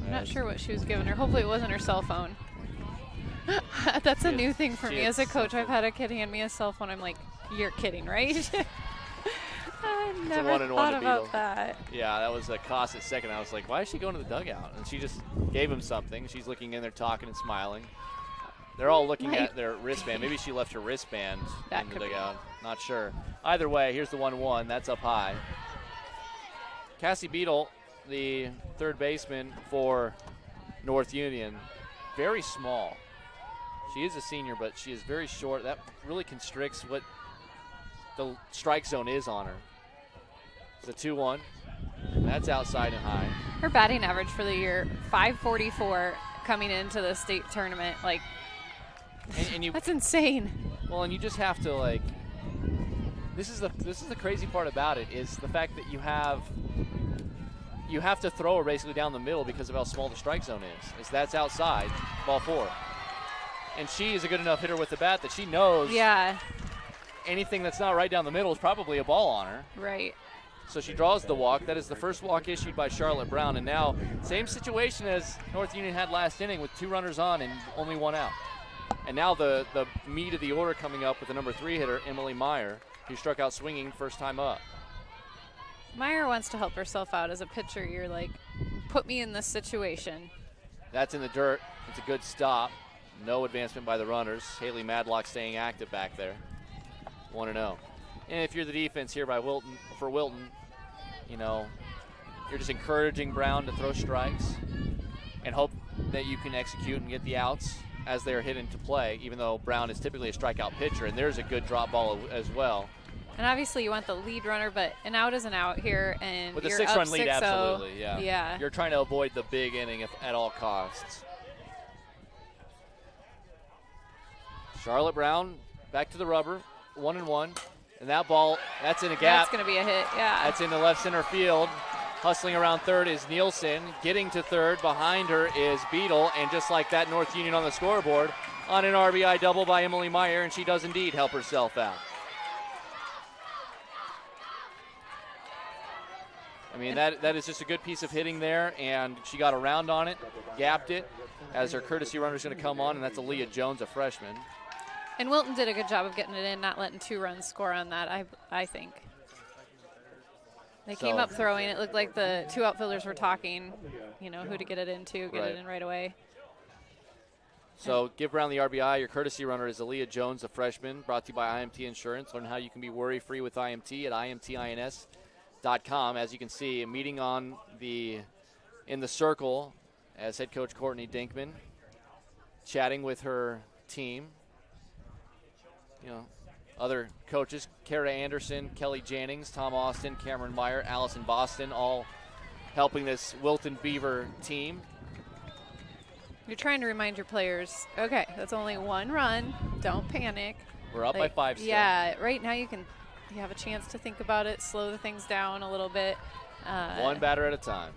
I'm not sure what she was giving her. Hopefully it wasn't her cell phone. That's a new thing for me as a coach. I've had a kid hand me a cell phone. I'm like, you're kidding, right? I never thought about that. Yeah, that was a Koss at second. I was like, why is she going to the dugout? And she just gave him something. She's looking in there talking and smiling. They're all looking at their wristband. Maybe she left her wristband in the dugout. Not sure. Either way, here's the 1-1. That's up high. Cassie Beadle, the third baseman for North Union, very small. She is a senior, but she is very short. That really constricts what the strike zone is on her. It's a 2-1. That's outside and high. Her batting average for the year, .544, coming into the state tournament. Like, and you, that's insane. Well, and you just have to, like, this is the crazy part about it, is the fact that you have to throw her basically down the middle because of how small the strike zone is. That's outside, ball 4. And she is a good enough hitter with the bat that she knows anything that's not right down the middle is probably a ball on her. Right. So she draws the walk. That is the first walk issued by Charlotte Brown. And now, same situation as North Union had last inning with 2 runners on and only 1 out. And now the meat of the order coming up with the number 3 hitter, Emily Meyer, who struck out swinging first time up. Meyer wants to help herself out as a pitcher. You're like, put me in this situation. That's in the dirt. It's a good stop. No advancement by the runners. Haley Madlock staying active back there. 1-0. And if you're the defense here by Wilton, you know, you're just encouraging Brown to throw strikes and hope that you can execute and get the outs as they're hit into play, even though Brown is typically a strikeout pitcher, and there's a good drop ball as well. And obviously you want the lead runner, but an out is an out here, and with a you're 6-run up lead, 6-0. absolutely, Yeah. You're trying to avoid the big inning at all costs. Charlotte Brown back to the rubber, 1-1. And that ball, that's in a gap. That's going to be a hit, yeah. That's in the left center field. Hustling around third is Nielsen. Getting to third, behind her is Beadle. And just like that, North Union on the scoreboard on an RBI double by Emily Meyer, and she does indeed help herself out. I mean, that is just a good piece of hitting there, and she got around on it, gapped it, as her courtesy runner is going to come on, and that's Aaliyah Jones, a freshman. And Wilton did a good job of getting it in, not letting 2 runs score on that, I think. They came up throwing. It looked like the 2 outfielders were talking, you know, who to get it into, get it in right away. So give Brown the RBI. Your courtesy runner is Aaliyah Jones, a freshman, brought to you by IMT Insurance. Learn how you can be worry-free with IMT at imtins.com. As you can see, a meeting in the circle as head coach Courtney Dinkman chatting with her team. You know, other coaches, Kara Anderson, Kelly Jannings, Tom Austin, Cameron Meyer, Allison Boston, all helping this Wilton Beaver team. You're trying to remind your players, okay, that's only 1 run. Don't panic. We're up by 5 still. Yeah, right now you have a chance to think about it, slow the things down a little bit. 1 batter at a time.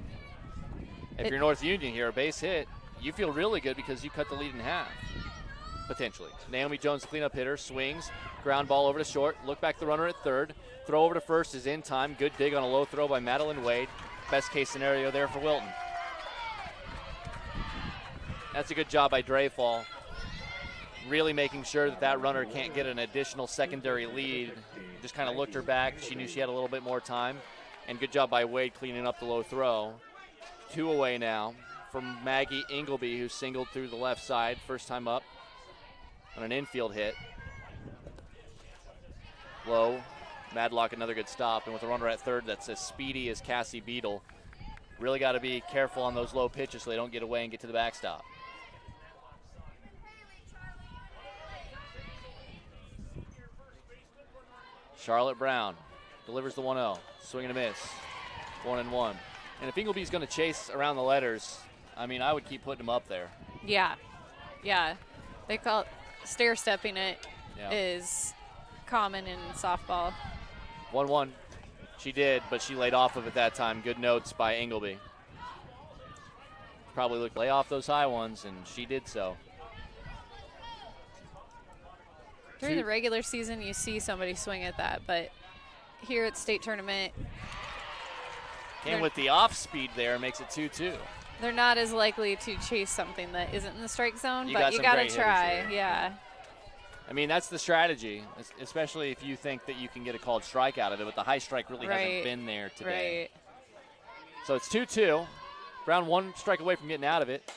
If you're North Union here, a base hit, you feel really good because you cut the lead in half. Potentially. Naomi Jones, cleanup hitter, swings, ground ball over to short, look back the runner at third, throw over to first is in time, good dig on a low throw by Madeline Wade. Best case scenario there for Wilton. That's a good job by Dreyfall, really making sure that runner can't get an additional secondary lead. Just kind of looked her back. She knew she had a little bit more time, and good job by Wade cleaning up the low throw. 2 away now from Maggie Ingleby, who singled through the left side, first time up on an infield hit. Low. Madlock, another good stop. And with a runner at third that's as speedy as Cassie Beadle. Really got to be careful on those low pitches so they don't get away and get to the backstop. Charlotte Brown delivers the 1-0. Swing and a miss. 1-1. And if Ingleby's going to chase around the letters, I mean, I would keep putting him up there. Yeah. Yeah. They call it stair-stepping it is common in softball. 1-1. She did, but she laid off of it that time. Good notes by Ingleby. Probably looked lay off those high ones, and she did so. During the regular season, you see somebody swing at that, but here at state tournament, and with the off speed there, makes it 2-2. They're not as likely to chase something that isn't in the strike zone, but you got to try. Yeah. I mean, that's the strategy, especially if you think that you can get a called strike out of it, but the high strike really hasn't been there today. Right. So it's 2-2. Brown 1 strike away from getting out of it.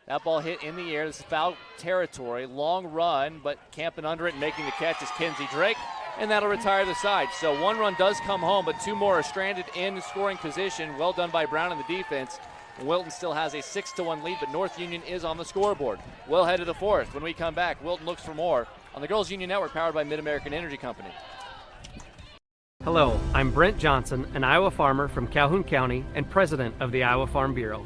That ball hit in the air. This is foul territory. Long run, but camping under it and making the catch is Kinsey Drake, and that'll retire the side. So 1 run does come home, but 2 more are stranded in scoring position. Well done by Brown in the defense. Wilton still has a 6-1 lead, but North Union is on the scoreboard. We'll head to the 4th. When we come back, Wilton looks for more on the Girls Union Network, powered by Mid-American Energy Company. Hello, I'm Brent Johnson, an Iowa farmer from Calhoun County and president of the Iowa Farm Bureau.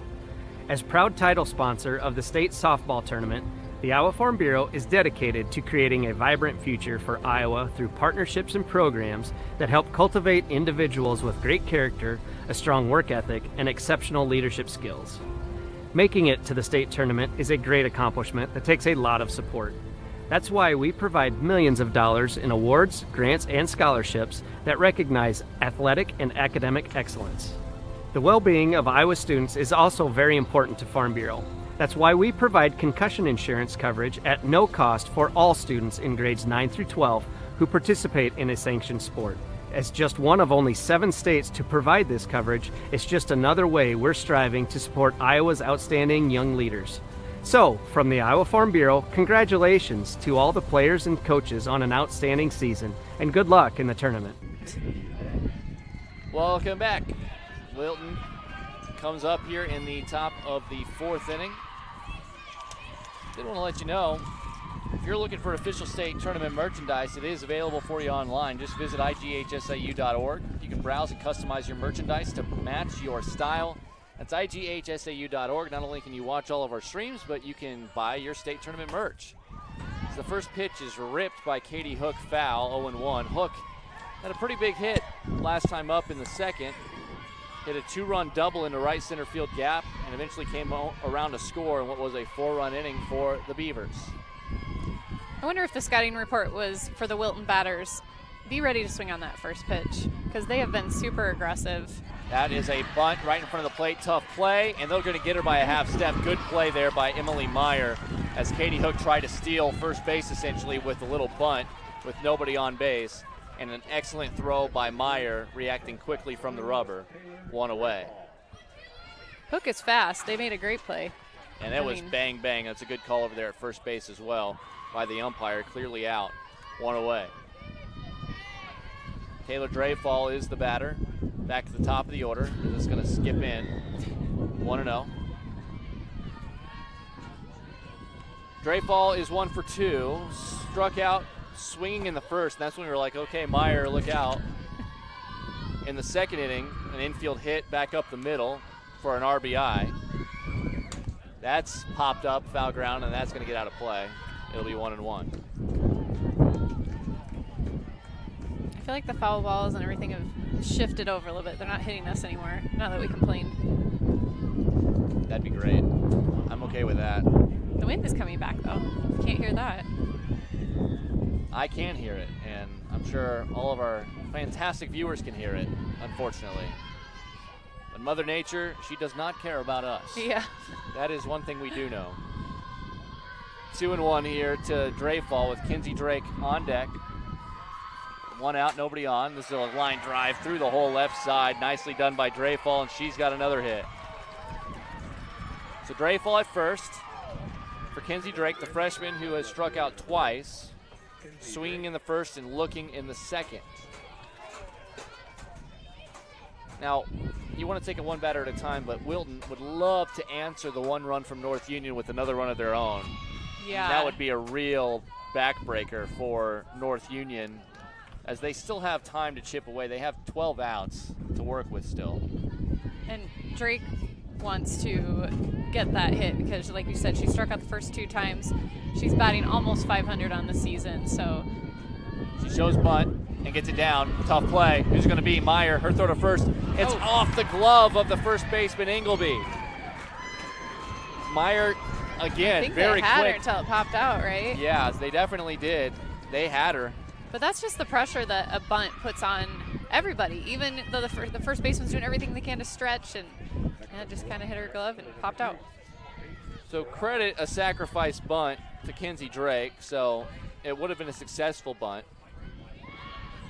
As proud title sponsor of the state softball tournament, the Iowa Farm Bureau is dedicated to creating a vibrant future for Iowa through partnerships and programs that help cultivate individuals with great character, a strong work ethic, and exceptional leadership skills. Making it to the state tournament is a great accomplishment that takes a lot of support. That's why we provide millions of dollars in awards, grants, and scholarships that recognize athletic and academic excellence. The well-being of Iowa students is also very important to Farm Bureau. That's why we provide concussion insurance coverage at no cost for all students in grades 9 through 12 who participate in a sanctioned sport. As just one of only 7 states to provide this coverage, it's just another way we're striving to support Iowa's outstanding young leaders. So, from the Iowa Farm Bureau, congratulations to all the players and coaches on an outstanding season, and good luck in the tournament. Welcome back. Wilton comes up here in the top of the 4th inning. Did want to let you know, if you're looking for official state tournament merchandise, it is available for you online. Just visit IGHSAU.org. You can browse and customize your merchandise to match your style. That's IGHSAU.org. Not only can you watch all of our streams, but you can buy your state tournament merch. So the first pitch is ripped by Katie Hook, foul, 0-1. Hook had a pretty big hit last time up in the second. Hit a 2-run double into right center field gap and eventually came around to score in what was a 4-run inning for the Beavers. I wonder if the scouting report was for the Wilton batters. Be ready to swing on that first pitch because they have been super aggressive. That is a bunt right in front of the plate. Tough play, and they're going to get her by a half step. Good play there by Emily Meyer as Katie Hook tried to steal first base essentially with a little bunt with nobody on base. And an excellent throw by Meyer, reacting quickly from the rubber. 1 away. Hook is fast. They made a great play. And that was bang, bang. That's a good call over there at first base as well by the umpire. Clearly out. 1 away. Taylor Dreyfall is the batter. Back to the top of the order. This is going to skip in. 1-0. Dreyfall is 1 for 2. Struck out swinging in the first, and that's when we were like, okay, Meyer, look out. In the second inning, an infield hit back up the middle for an RBI. That's popped up, foul ground, and that's going to get out of play. It'll be 1-1. I feel like the foul balls and everything have shifted over a little bit. They're not hitting us anymore, now that we complained. That'd be great. I'm okay with that. The wind is coming back, though. Can't hear that. I can hear it, and I'm sure all of our fantastic viewers can hear it, unfortunately. But Mother Nature, she does not care about us. Yeah. That is one thing we do know. 2-1 here to Dreyfall with Kinsey Drake on deck. 1 out, nobody on. This is a line drive through the whole left side. Nicely done by Dreyfall, and she's got another hit. So Dreyfall at first for Kinsey Drake, the freshman who has struck out twice. Swinging in the first and looking in the second. Now, you want to take it one batter at a time, but Wilton would love to answer the 1 run from North Union with another run of their own. Yeah. That would be a real backbreaker for North Union, as they still have time to chip away. They have 12 outs to work with still. And Drake wants to get that hit because, like you said, she struck out the first 2 times. She's batting almost 500 on the season, so. She shows bunt and gets it down. Tough play. Who's going to be? Meyer. Her throw to first. It's off the glove of the first baseman, Ingleby. Meyer, again, very quick. They had her until it popped out, right? Yeah, they definitely did. They had her. But that's just the pressure that a bunt puts on everybody, even though the first baseman's doing everything they can to stretch, and it just kind of hit her glove and popped out. So credit a sacrifice bunt to Kinsey Drake, so it would have been a successful bunt.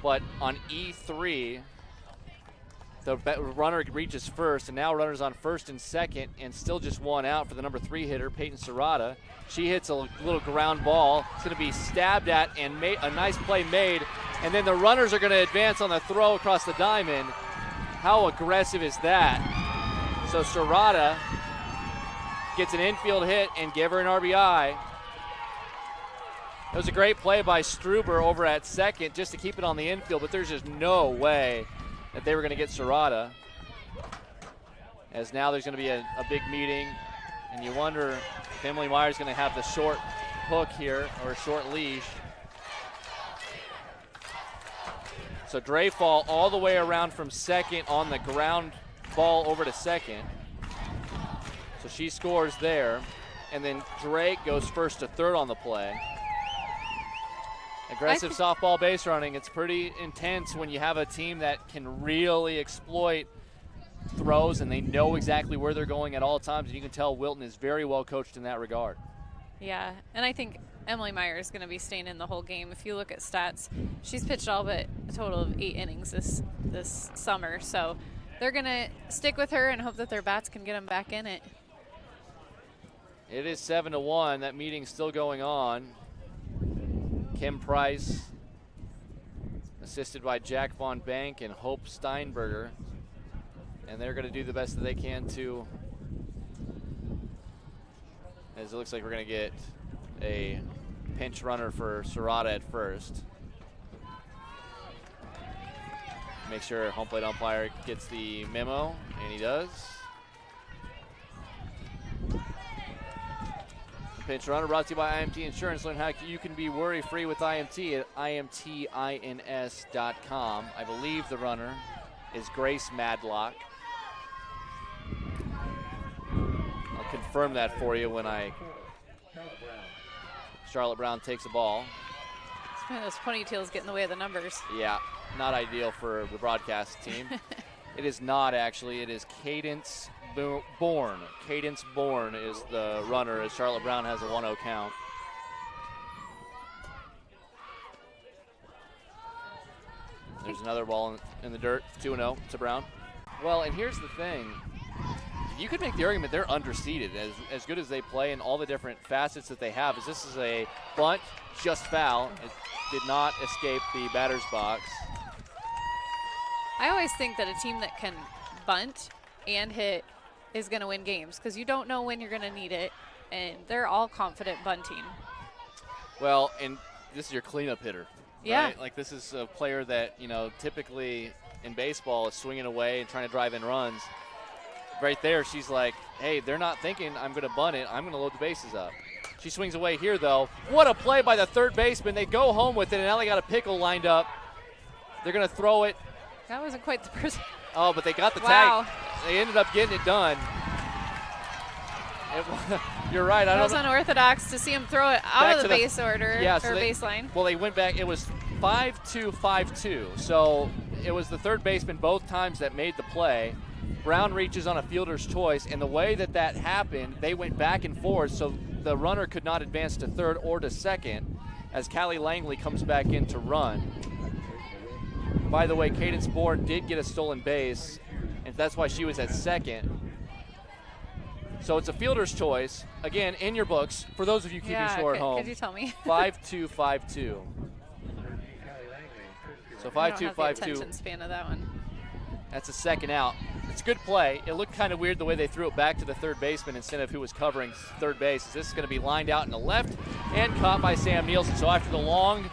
But on E3, the runner reaches first, and now runners on first and second, and still just 1 out for the number 3 hitter, Peyton Serrata. She hits a little ground ball. It's going to be stabbed at, and a nice play made. And then the runners are going to advance on the throw across the diamond. How aggressive is that? So Serrata gets an infield hit and give her an RBI. It was a great play by Struber over at second just to keep it on the infield, but there's just no way that they were going to get Serrata. As now there's going to be a big meeting And you wonder if Emily Meyer's going to have the short hook here, or short leash. So Dre fall all the way around from second on the ground ball over to second. So she scores there. And then Drake goes first to third on the play. Aggressive softball base running. It's pretty intense when you have a team that can really exploit throws and they know exactly where they're going at all times. And you can tell Wilton is very well coached in that regard. Yeah, and I think Emily Meyer is going to be staying in the whole game. If you look at stats, she's pitched all but a total of 8 innings this summer. So they're going to stick with her and hope that their bats can get them back in it. It is 7-1. That meeting's still going on. Kim Price, assisted by Jack Von Bank and Hope Steinberger. And they're going to do the best that they can to, as it looks like we're going to get a pinch runner for Serrata at first. Make sure home plate umpire gets the memo, and he does. Pinch runner brought to you by IMT Insurance. Learn how you can be worry-free with IMT at imtins.com. I believe the runner is Grace Madlock. I'll confirm that for you when Charlotte Brown takes the ball. Those ponytails get in the way of the numbers. Yeah, not ideal for the broadcast team. It is not, actually. It is Cadence Bourne. Cadence Bourne is the runner, as Charlotte Brown has a 1-0 count. There's another ball in the dirt, 2-0 to Brown. Well, and here's the thing. You could make the argument they're underseeded, as good as they play and all the different facets that they have. As this is a bunt, just foul. It did not escape the batter's box. I always think that a team that can bunt and hit is going to win games because you don't know when you're going to need it, and they're all confident bunting. Well, and this is your cleanup hitter. Yeah. Right? Like, this is a player that, typically in baseball is swinging away and trying to drive in runs. Right there, she's like, hey, they're not thinking I'm going to bunt it. I'm going to load the bases up. She swings away here, though. What a play by the third baseman. They go home with it, and now they got a pickle lined up. They're going to throw it. That wasn't quite the person. Oh, but they got the Wow. tag. They ended up getting it done. You're right. That was unorthodox to see him throw it out of the base order or they, baseline. Well, they went back. It was 5-2, 5-2. So it was the third baseman both times that made the play. Brown reaches on a fielder's choice, and the way that happened, they went back and forth, so the runner could not advance to third or to second as Callie Langley comes back in to run. By the way, Cadence Bourne did get a stolen base, and that's why she was at second. So it's a fielder's choice. Again, in your books, for those of you keeping score at home. Could you tell me? 5-2, 5-2. So 5-2, 5-2. I don't have the attention span of that one. That's a second out. It's a good play. It looked kind of weird the way they threw it back to the third baseman instead of who was covering third base. This is going to be lined out in the left and caught by Sam Nielsen. So after the long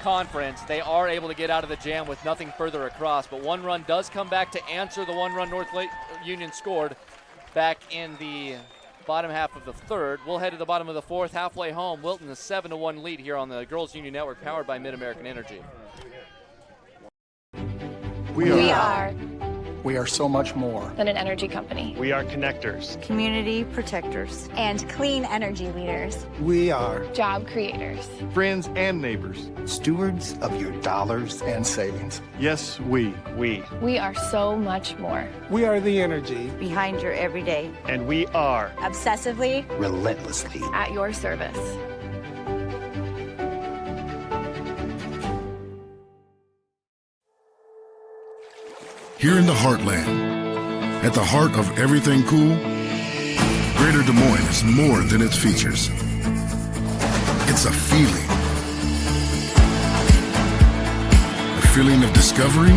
conference, they are able to get out of the jam with nothing further across. But one run does come back to answer the one run North Lake Union scored back in the bottom half of the third. We'll head to the bottom of the fourth, halfway home. Wilton, a 7-1 lead here on the Girls Union Network, powered by Mid-American Energy. We are We are so much more than an energy company. We are connectors, community protectors, and clean energy leaders. We are Job creators. friends and neighbors. stewards of your dollars and savings. Yes, we. We are so much more. We are the energy behind your everyday. And we are Obsessively, Relentlessly. At your service. Here in the heartland, at the heart of everything cool, Greater Des Moines is more than its features. It's a feeling. A feeling of discovery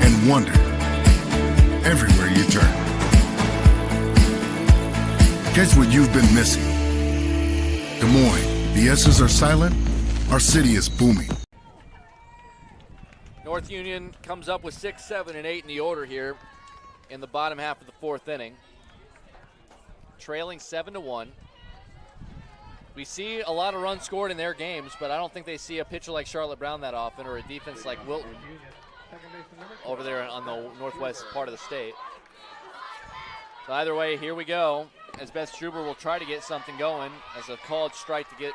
and wonder everywhere you turn. Catch what you've been missing. Des Moines, the S's are silent, our city is booming. North Union comes up with 6, 7, and 8 in the order here in the bottom half of the fourth inning. trailing 7-1. We see a lot of runs scored in their games, but I don't think they see a pitcher like Charlotte Brown that often, or a defense like Wilton over there on the northwest part of the state. So either way, here we go. As Beth Struber will try to get something going as a called strike to get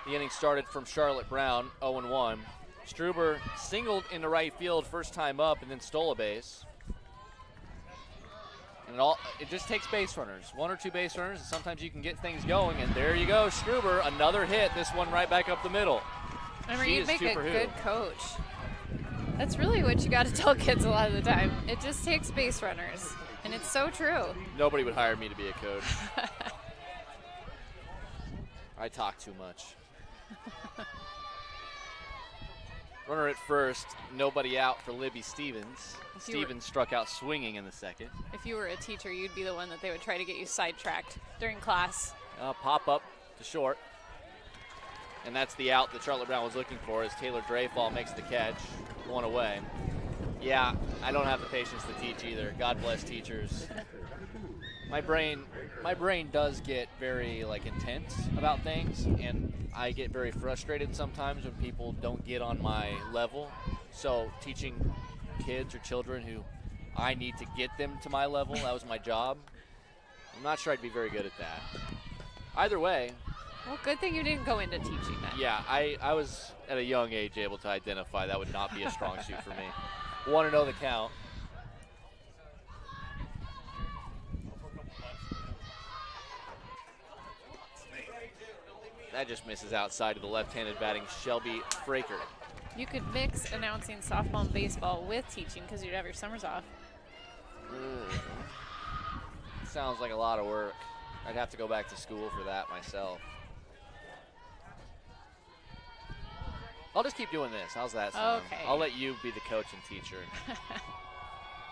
the inning started from Charlotte Brown, 0-1. Struber singled into right field first time up and then stole a base. And it just takes base runners, 1 or 2 base runners, and sometimes you can get things going. And there you go, Struber, another hit, this one right back up the middle. Remember, you make a good coach. That's really what you got to tell kids a lot of the time. It just takes base runners, and it's so true. Nobody would hire me to be a coach. I talk too much. Runner at first, nobody out for Libby Stevens. Stevens struck out swinging in the second. If you were a teacher, you'd be the one that they would try to get you sidetracked during class. Pop up to short. And that's the out that Charlotte Brown was looking for as Taylor Dreyfall makes the catch, 1 away. Yeah, I don't have the patience to teach either. God bless teachers. My brain does get very intense about things, and I get very frustrated sometimes when people don't get on my level. So teaching kids or children who I need to get them to my level, that was my job. I'm not sure I'd be very good at that. Either way. Well, good thing you didn't go into teaching then. Yeah, I was at a young age able to identify that would not be a strong suit for me. 1-0 the count. That just misses outside of the left-handed batting Shelby Fraker. You could mix announcing softball and baseball with teaching because you'd have your summers off. Sounds like a lot of work. I'd have to go back to school for that myself. I'll just keep doing this. How's that sound? Okay. I'll let you be the coach and teacher.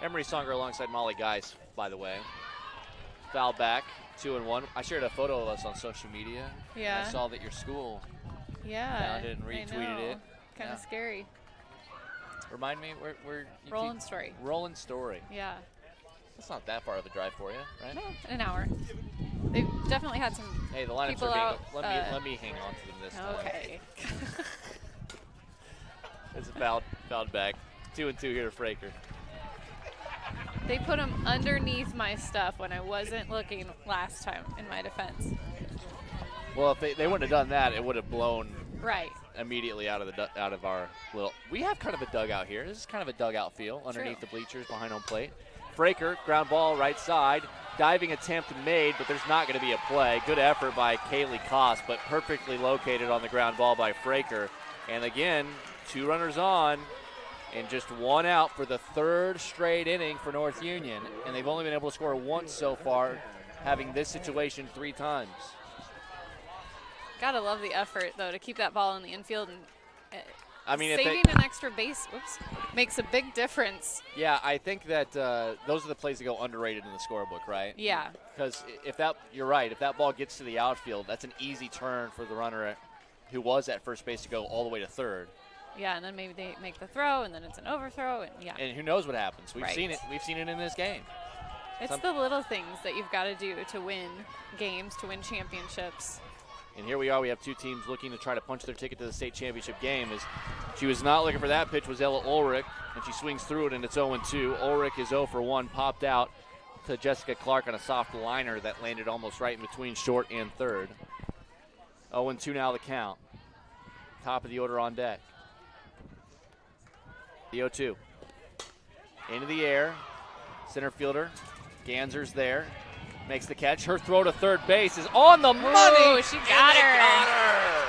Emery Songer alongside Molly Geis, by the way. Foul back, 2-1. I shared a photo of us on social media. Yeah. I saw that your school found it and retweeted it. Kind of scary. Remind me where you Roland Story. Roland Story. Yeah. That's not that far of a drive for you, right? No, an hour. They've definitely had some Hey, the lineups people are being, out. let me hang on to them this time. Okay. It's a fouled back. 2-2 here to Fraker. They put them underneath my stuff when I wasn't looking last time, in my defense. Well, if they wouldn't have done that, it would have blown Right. immediately out of our little. We have kind of a dugout here. This is kind of a dugout feel underneath the bleachers behind home plate. Fraker, ground ball right side. Diving attempt made, but there's not going to be a play. Good effort by Kaylee Koss, but perfectly located on the ground ball by Fraker. And again, 2 runners on and just 1 out for the 3rd straight inning for North Union. And they've only been able to score once so far, having this situation 3 times. Gotta love the effort, though, to keep that ball in the infield. And saving an extra base makes a big difference. Yeah, I think that those are the plays that go underrated in the scorebook, right? Yeah. Because you're right, if that ball gets to the outfield, that's an easy turn for the runner who was at first base to go all the way to 3rd. Yeah, and then maybe they make the throw, and then it's an overthrow, and yeah. And who knows what happens? We've seen it. We've seen it in this game. It's the little things that you've got to do to win games, to win championships. And here we are. We have 2 teams looking to try to punch their ticket to the state championship game. As she was not looking for that pitch was Ella Ulrich, and she swings through it, and it's 0-2. Ulrich is 0 for 1, popped out to Jessica Clark on a soft liner that landed almost right in between short and 3rd. 0-2 now the count. Top of the order on deck. The 0-2. Into the air. Center fielder. Ganser's there. Makes the catch. Her throw to 3rd base is on the money. She got her.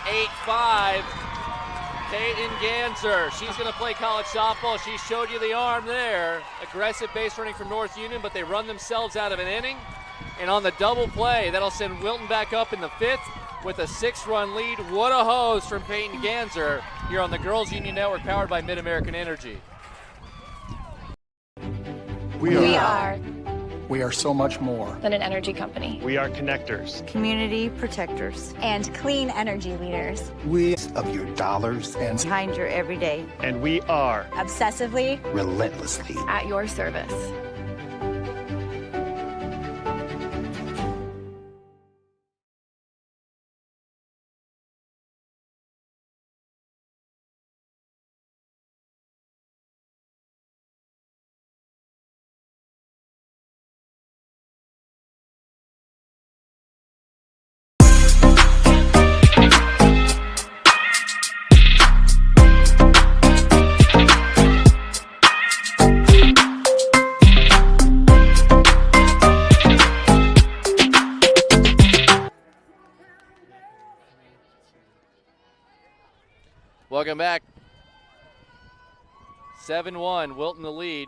8-5. Peyton Ganser. She's going to play college softball. She showed you the arm there. Aggressive base running from North Union, but they run themselves out of an inning. And on the double play, that'll send Wilton back up in the 5th with a 6-run lead. What a hose from Peyton Ganser here on the Girls Union Network, powered by Mid-American Energy. We are so much more than an energy company. We are connectors, community protectors, and clean energy leaders. We of your dollars and behind your everyday. and we are Obsessively, relentlessly At your service. Welcome back. 7-1, Wilton the lead.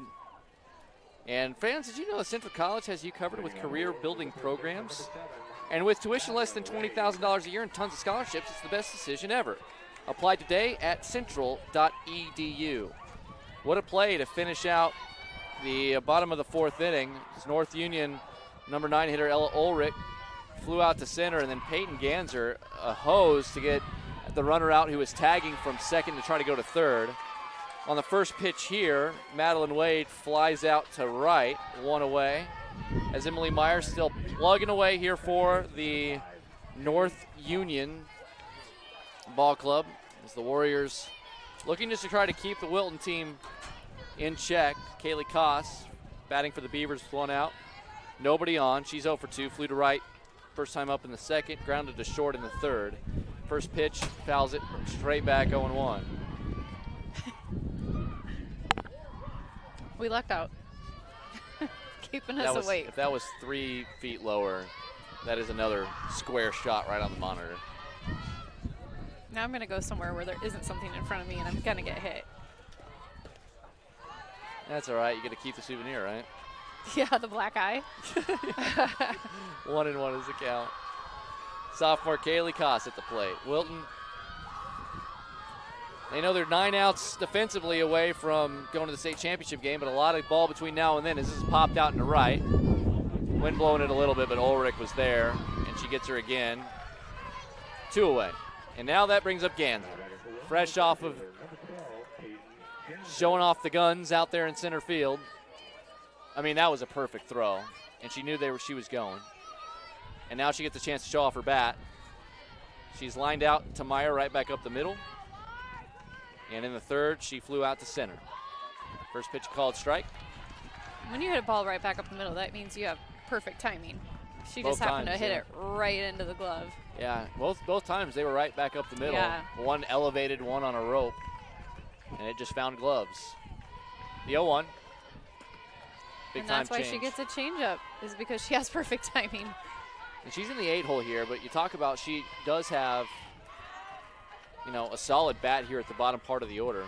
And fans, did you know that Central College has you covered with career-building programs? And with tuition less than $20,000 a year and tons of scholarships, it's the best decision ever. Apply today at central.edu. What a play to finish out the bottom of the fourth inning. It's North Union number 9 hitter Ella Ulrich flew out to center, and then Peyton Ganser a hose to get the runner out who was tagging from second to try to go to third. On the first pitch here, Madeline Wade flies out to right, one away, as Emily Meyer still plugging away here for the North Union Ball Club, as the Warriors looking just to try to keep the Wilton team in check. Kaylee Koss batting for the Beavers with one out. Nobody on. She's 0 for 2. Flew to right first time up in the second. Grounded to short in the third. First pitch, fouls it straight back 0-1. We lucked out. Keeping us awake. If that was 3 feet lower, that is another square shot right on the monitor. Now I'm going to go somewhere where there isn't something in front of me and I'm going to get hit. That's all right. You get to keep the souvenir, right? Yeah, the black eye. 1-1 is the count. Sophomore Kaylee Koss at the plate. Wilton, they know they're 9 outs defensively away from going to the state championship game, but a lot of ball between now and then as this is popped out in the right. Wind blowing it a little bit, but Ulrich was there, and she gets her again. 2 away. And now that brings up Ganser. Fresh off of showing off the guns out there in center field. I mean, that was a perfect throw, and she knew she was going. And now she gets a chance to show off her bat. She's lined out to Meyer right back up the middle. And in the third, she flew out to center. First pitch called strike. When you hit a ball right back up the middle, that means you have perfect timing. She Both just happened times, to hit yeah. it right into the glove. Yeah, both times they were right back up the middle. Yeah. One elevated, one on a rope. And it just found gloves. The 0-1. Big And time that's why change. she gets a changeup, is because she has perfect timing. And she's in the 8-hole here, but you talk about she does have, a solid bat here at the bottom part of the order.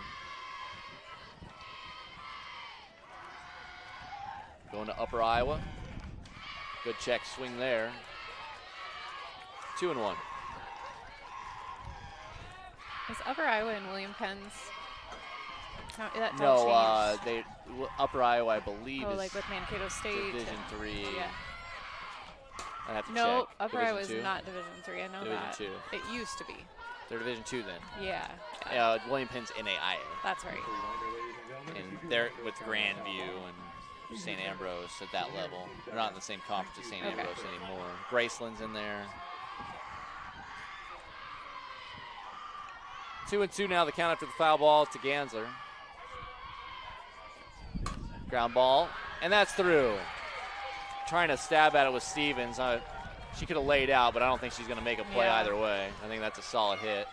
Going to Upper Iowa. Good check swing there. 2-1. Is Upper Iowa and William Penn's? That No, changed? Upper Iowa, I believe, is like with Mankato State. Division 3. Yeah. I have to No, check. Upper Division Iowa is 2? not Division 3. I know Division that. 2. It used to be. They're Division 2 then. Yeah. William Penn's NAIA. That's right. And they're with Grandview and St. Ambrose at that level. They're not in the same conference as St. Ambrose anymore. Graceland's in there. 2-2 now, the count after the foul ball to Gansler. Ground ball, and that's through. Trying to stab at it with Stevens. She could have laid out, but I don't think she's going to make a play either way. I think that's a solid hit.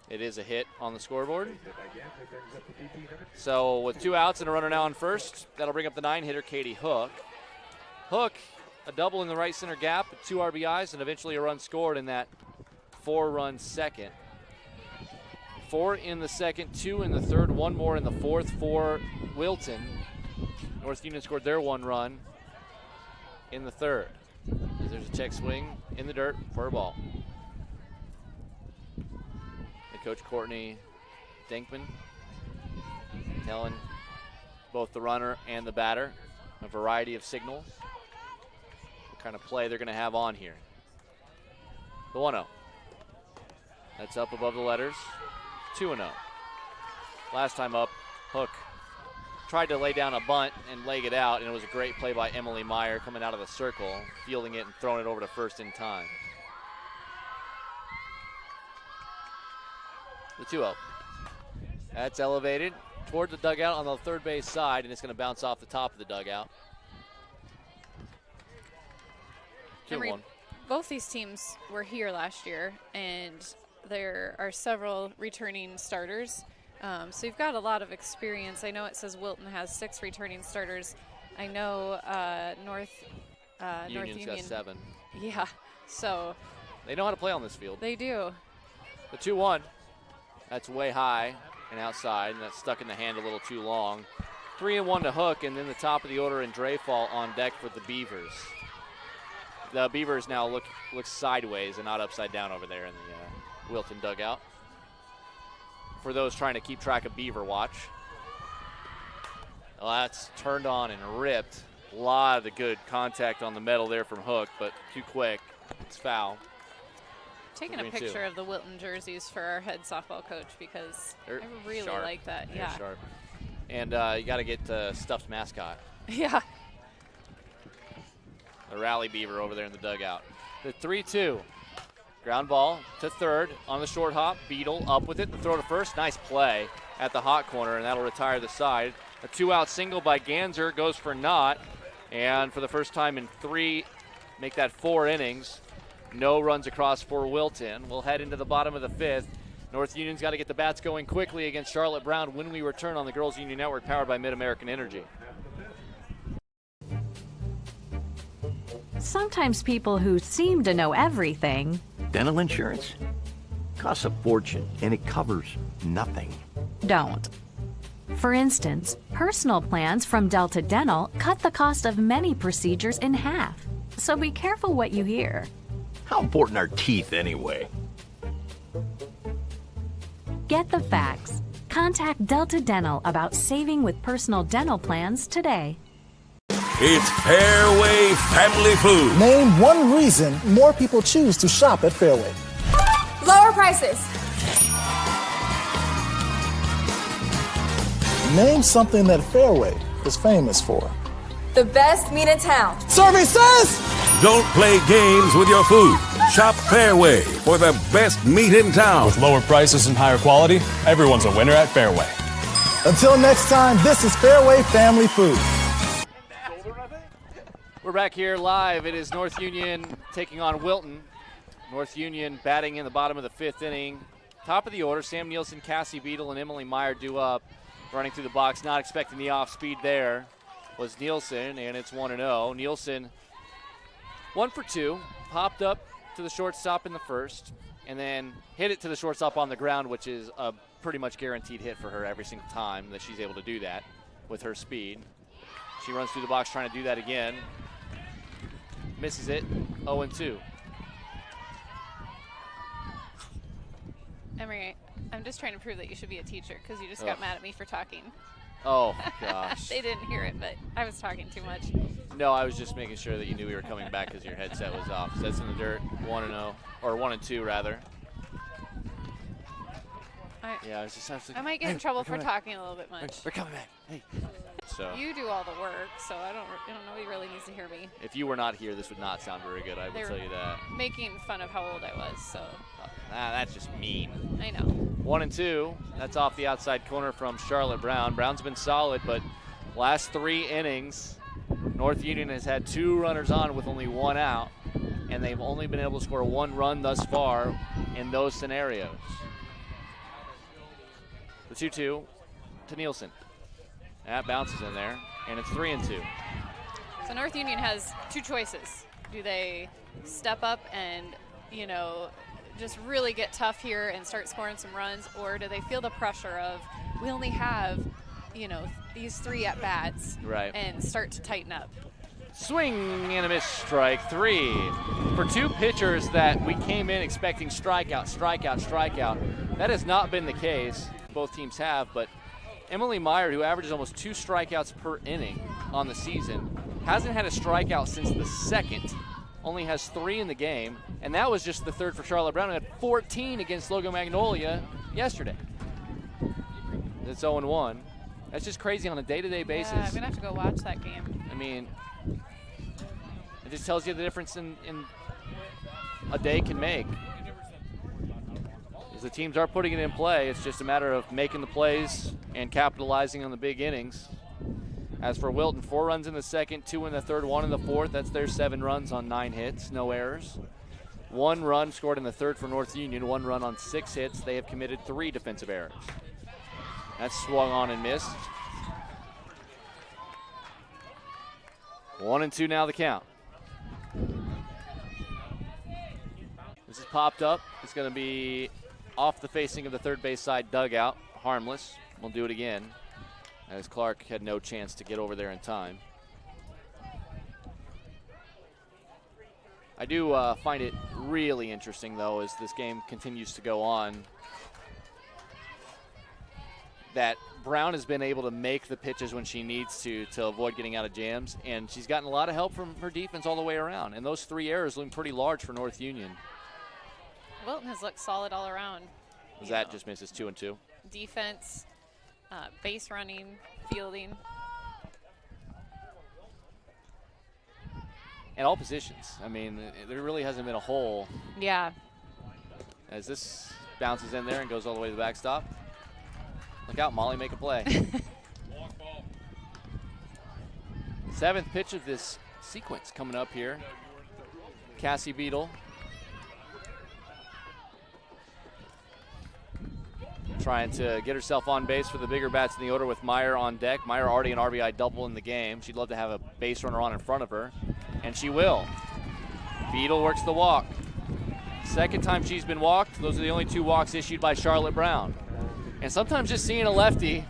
It is a hit on the scoreboard. So with 2 outs and a runner now on first, that'll bring up the 9-hitter, Katie Hook. Hook, a double in the right center gap, 2 RBIs, and eventually a run scored in that 4-run second. 4 in the second, 2 in the third, 1 more in the fourth for Wilton. North Union scored their 1 run in the third. As there's a check swing in the dirt for a ball. And Coach Courtney Dinkman telling both the runner and the batter a variety of signals. What kind of play they're going to have on here. The 1-0. That's up above the letters. 2-0. Last time up, Hook tried to lay down a bunt and leg it out, and it was a great play by Emily Meyer coming out of the circle, fielding it and throwing it over to first in time. The 2-0. That's elevated toward the dugout on the third base side, and it's going to bounce off the top of the dugout. 2-1. Both these teams were here last year, and there are several returning starters. So you've got a lot of experience. I know it says Wilton has 6 returning starters. I know North Union got 7. Yeah, so they know how to play on this field. They do. The 2-1. That's way high and outside, and that's stuck in the hand a little too long. 3-1 to Hook, and then the top of the order and Dreyfall on deck for the Beavers. The Beavers now look sideways and not upside down over there in the Wilton dugout. For those trying to keep track of Beaver Watch. Well, that's turned on and ripped. A lot of the good contact on the metal there from Hook, but too quick. It's foul. Taking a picture of the Wilton jerseys for our head softball coach because I really like that. They're yeah. Sharp. And you got to get stuffed mascot. Yeah. The Rally Beaver over there in the dugout. The 3-2. Ground ball to third on the short hop. Beetle up with it. The throw to first. Nice play at the hot corner, and that'll retire the side. A 2-out single by Ganser goes for naught. And for the first time in 3, make that 4 innings. No runs across for Wilton. We'll head into the bottom of the 5th. North Union's got to get the bats going quickly against Charlotte Brown when we return on the Girls Union Network, powered by Mid-American Energy. Sometimes people who seem to know everything Dental insurance costs a fortune, and it covers nothing. don't. For instance, personal plans from Delta Dental cut the cost of many procedures in half. So be careful what you hear. How important are teeth anyway? Get the facts. Contact Delta Dental about saving with personal dental plans today. It's Fairway Family Food. Name one reason more people choose to shop at Fairway. Lower prices. Name something that Fairway is famous for. The best meat in town. Services! Don't play games with your food. Shop Fairway for the best meat in town. With lower prices and higher quality, everyone's a winner at Fairway. Until next time, this is Fairway Family Food. We're back here live. It is North Union taking on Wilton. North Union batting in the bottom of the 5th inning. Top of the order, Sam Nielsen, Cassie Beadle, and Emily Meyer due up. Running through the box, not expecting the off speed there was Nielsen, and it's 1-0. Nielsen 1 for 2, popped up to the shortstop in the first, and then hit it to the shortstop on the ground, which is a pretty much guaranteed hit for her every single time that she's able to do that with her speed. She runs through the box trying to do that again. Misses it, 0-2. Emery, I'm just trying to prove that you should be a teacher because you just got mad at me for talking. Oh, gosh. They didn't hear it, but I was talking too much. No, I was just making sure that you knew we were coming back because your headset was off. That's in the dirt, 1-0, or 1-2 rather. Yeah, I was just I might get in trouble for talking a little bit much. We're coming back. Hey. So you do all the work, so I don't know he really needs to hear me. If you were not here, this would not sound very good. I will tell you that. Making fun of how old I was, so. That's just mean. I know. 1-2. That's off the outside corner from Charlotte Brown. Brown's been solid, but last 3 innings, North Union has had 2 runners on with only 1 out, and they've only been able to score 1 run thus far in those scenarios. The 2-2 to Nielsen. That bounces in there, and it's 3-2. So North Union has 2 choices. Do they step up and, just really get tough here and start scoring some runs, or do they feel the pressure of we only have, these 3 at-bats and start to tighten up? Swing and a miss, strike 3. For 2 pitchers that we came in expecting strikeout, strikeout, strikeout. That has not been the case. Both teams have, but Emily Meyer, who averages almost 2 strikeouts per inning on the season, hasn't had a strikeout since the 2nd. Only has 3 in the game, and that was just the 3rd for Charlotte Brown, who had 14 against Logo Magnolia yesterday. It's 0-1. That's just crazy on a day-to-day basis. Yeah, I'm going to have to go watch that game. I mean, it just tells you the difference in a day can make. As the teams are putting it in play, it's just a matter of making the plays and capitalizing on the big innings. As for Wilton, 4 runs in the 2nd, 2 in the 3rd, 1 in the 4th. That's their 7 runs on 9 hits, no errors. 1 run scored in the 3rd for North Union, 1 run on 6 hits. They have committed 3 defensive errors. That's swung on and missed. 1-2 now the count. This is popped up. It's going to be off the facing of the third base side dugout. Harmless. We'll do it again, as Clark had no chance to get over there in time. I do find it really interesting, though, as this game continues to go on, that Brown has been able to make the pitches when she needs to avoid getting out of jams, and she's gotten a lot of help from her defense all the way around. And those 3 errors loom pretty large for North Union. Wilton has looked solid all around. That just misses 2-2. Defense, base running, fielding. And all positions. I mean, there really hasn't been a hole. Yeah. As this bounces in there and goes all the way to the backstop. Look out, Molly, make a play. 7th pitch of this sequence coming up here. Cassie Beadle. Trying to get herself on base for the bigger bats in the order with Meyer on deck. Meyer already an RBI double in the game. She'd love to have a base runner on in front of her, and she will. Beadle works the walk. Second time she's been walked. Those are the only 2 walks issued by Charlotte Brown. And sometimes just seeing a lefty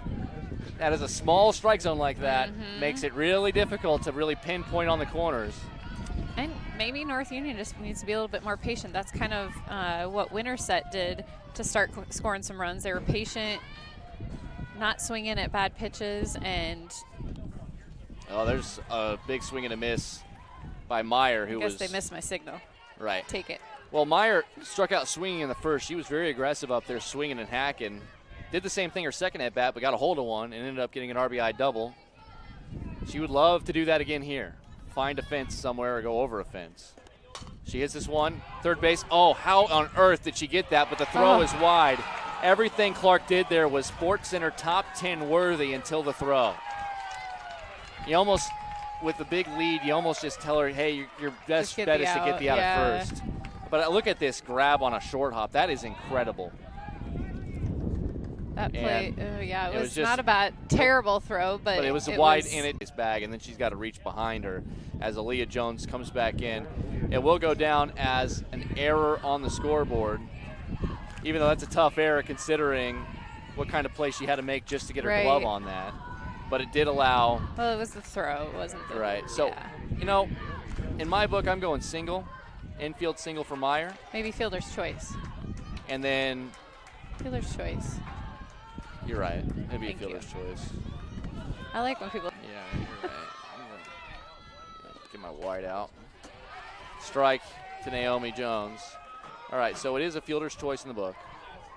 that is a small strike zone like that makes it really difficult to really pinpoint on the corners. And maybe North Union just needs to be a little bit more patient. That's kind of what Winterset did to start scoring some runs. They were patient, not swinging at bad pitches, and there's a big swing and a miss by Meyer, who I guess they missed my signal. Right. Take it. Well, Meyer struck out swinging in the first. She was very aggressive up there, swinging and hacking. Did the same thing her second at bat, but got a hold of one and ended up getting an RBI double. She would love to do that again here. Find a fence somewhere or go over a fence. She hits this one, third base. Oh, how on earth did she get that? But the throw is wide. Everything Clark did there was Sports Center top 10 worthy until the throw. You almost, with the big lead, you almost just tell her, hey, your best bet is to get the out at first. But look at this grab on a short hop. That is incredible. That play, it was just not a bad, terrible throw, but it was wide in its bag, and then she's got to reach behind her as Aaliyah Jones comes back in. It will go down as an error on the scoreboard, even though that's a tough error considering what kind of play she had to make just to get her glove on that. But it did allow. Well, it was the throw, it wasn't the. Right. So, you know, in my book, I'm going single, infield single for Meyer. Maybe fielder's choice. And then. Fielder's choice. You're right. Maybe a fielder's choice. I like when people. Yeah, you're right. I'm gonna get my white out. Strike to Naomi Jones. All right, so it is a fielder's choice in the book.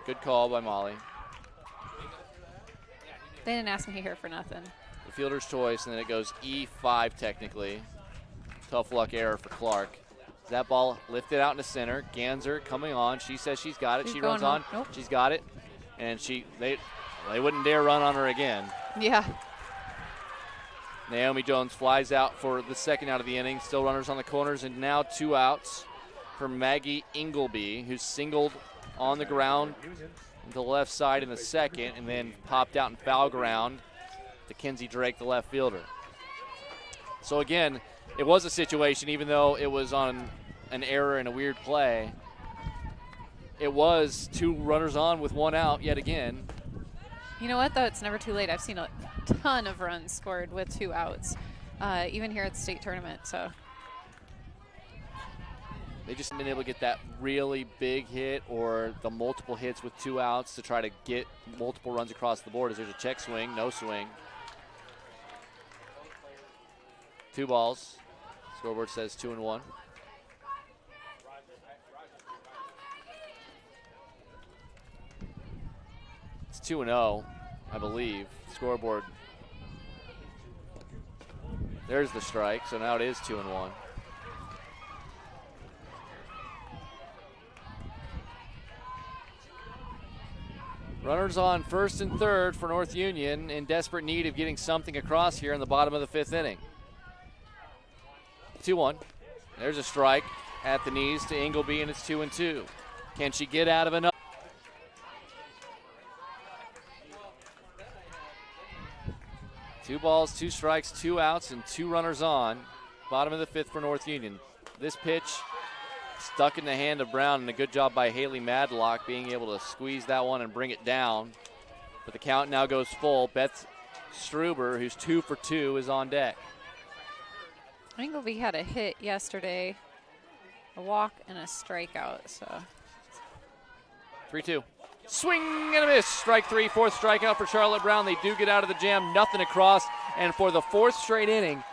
Good call by Molly. They didn't ask me here for nothing. The fielder's choice, and then it goes E5 technically. Tough luck error for Clark. That ball lifted out into center. Ganser coming on. She says she's got it. She runs on. Nope. She's got it. And they wouldn't dare run on her again. Yeah. Naomi Jones flies out for the second out of the inning. Still runners on the corners, and now 2 outs for Maggie Ingleby, who singled on the ground to the left side in the second and then popped out in foul ground to Kenzie Drake, the left fielder. So again, it was a situation, even though it was on an error and a weird play, it was 2 runners on with 1 out yet again. You know what, though? It's never too late. I've seen a ton of runs scored with 2 outs, even here at the state tournament. So they just been able to get that really big hit or the multiple hits with 2 outs to try to get multiple runs across the board. As there's a check swing, no swing. 2 balls. Scoreboard says 2-1. It's 2-0, I believe. Scoreboard. There's the strike, so now it is 2-1. Runners on first and third for North Union, in desperate need of getting something across here in the bottom of the 5th inning. 2-1. There's a strike at the knees to Ingleby, and it's 2-2. Can she get out of another? Two balls, 2 strikes, 2 outs, and 2 runners on. Bottom of the 5th for North Union. This pitch stuck in the hand of Brown, and a good job by Haley Madlock being able to squeeze that one and bring it down. But the count now goes full. Beth Struber, who's 2 for 2, is on deck. Ingleby had a hit yesterday, a walk and a strikeout. So 3-2. Swing and a miss. Strike 3, fourth strikeout for Charlotte Brown. They do get out of the jam, nothing across. And for the fourth straight inning,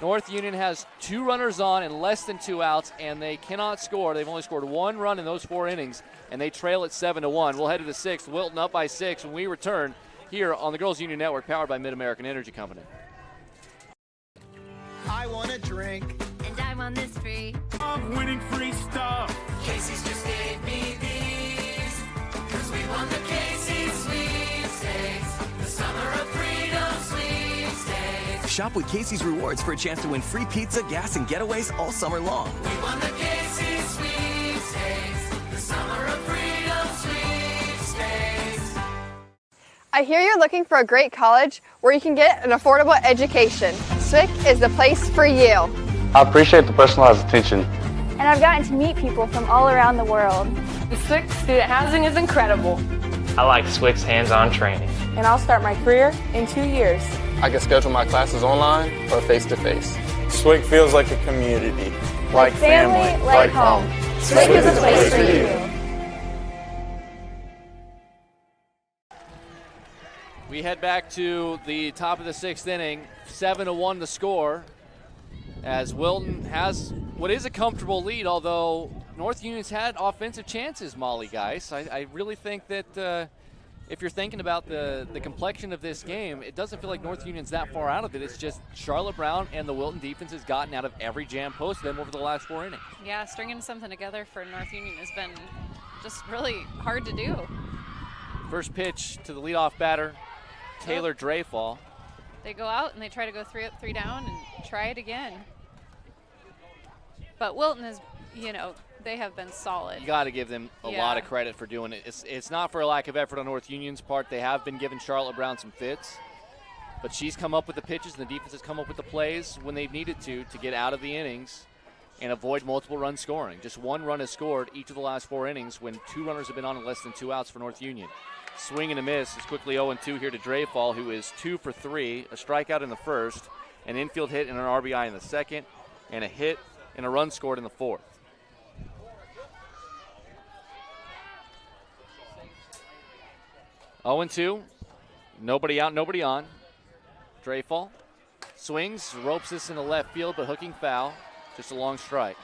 North Union has 2 runners on and less than 2 outs, and they cannot score. They've only scored 1 run in those 4 innings, and they trail at 7-1. We'll head to the 6th. Wilton up by 6 when we return here on the Girls Union Network, powered by Mid-American Energy Company. I want a drink. And I want this free. I'm winning free stuff. Casey's just gave me these. Cause we won the Casey's sweepstakes. The summer of freedom sweepstakes. Shop with Casey's Rewards for a chance to win free pizza, gas, and getaways all summer long. We won the Casey's sweepstakes. The summer of freedom sweepstakes. I hear you're looking for a great college where you can get an affordable education. SWIC is the place for you. I appreciate the personalized attention. And I've gotten to meet people from all around the world. The SWIC student housing is incredible. I like SWIC's hands-on training. And I'll start my career in 2 years. I can schedule my classes online or face-to-face. SWIC feels like a community, like family, like home. SWIC is a place for you. We head back to the top of the 6th inning, 7-1 the score, as Wilton has what is a comfortable lead, although North Union's had offensive chances, Molly Geis. I really think that if you're thinking about the complexion of this game, it doesn't feel like North Union's that far out of it. It's just Charlotte Brown and the Wilton defense has gotten out of every jam post them over the last 4 innings. yeah, stringing something together for North Union has been just really hard to do. First pitch to the leadoff batter, Taylor Dreyfall. They go out and they try to go 3 up, 3 down and try it again. But Wilton is, they have been solid. You got to give them a lot of credit for doing it. It's not for a lack of effort on North Union's part. They have been giving Charlotte Brown some fits, but she's come up with the pitches and the defense has come up with the plays when they've needed to get out of the innings and avoid multiple run scoring. Just 1 run is scored each of the last 4 innings when 2 runners have been on and less than 2 outs for North Union. Swing and a miss. It's quickly 0-2 here to Dreyfall, who is 2 for 3, a strikeout in the first, an infield hit and an RBI in the second, and a hit and a run scored in the fourth. Oh and 2, nobody out, nobody on. Dreyfall swings, ropes this into left field, but hooking foul, just a long strike.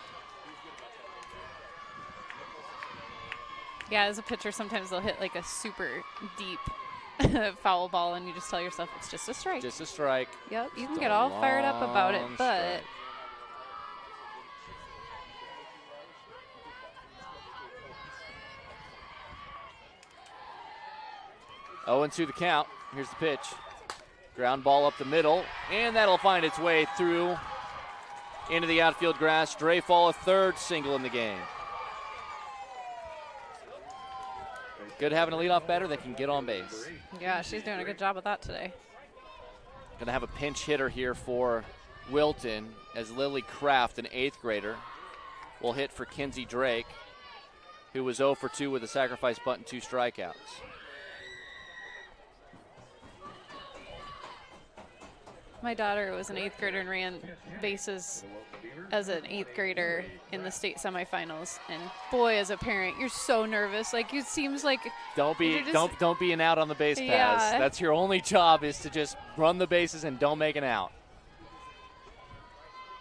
Yeah, as a pitcher, sometimes they'll hit like a super deep foul ball, and you just tell yourself it's just a strike. Just a strike. Yep, you can get all fired up about it, but strike. Oh, and 2 the count. Here's the pitch. Ground ball up the middle, and that'll find its way through into the outfield grass. Dreyfall, a 3rd single in the game. Good having a leadoff batter that can get on base. yeah, she's doing a good job with that today. Going to have a pinch hitter here for Wilton as Lily Kraft, an 8th grader, will hit for Kinsey Drake, who was 0 for 2 with a sacrifice bunt and 2 strikeouts. My daughter was an 8th grader and ran bases as an 8th grader in the state semifinals. And boy, as a parent, you're so nervous. Like, it seems like don't be an out on the base pass. Yeah. That's your only job, is to just run the bases and don't make an out.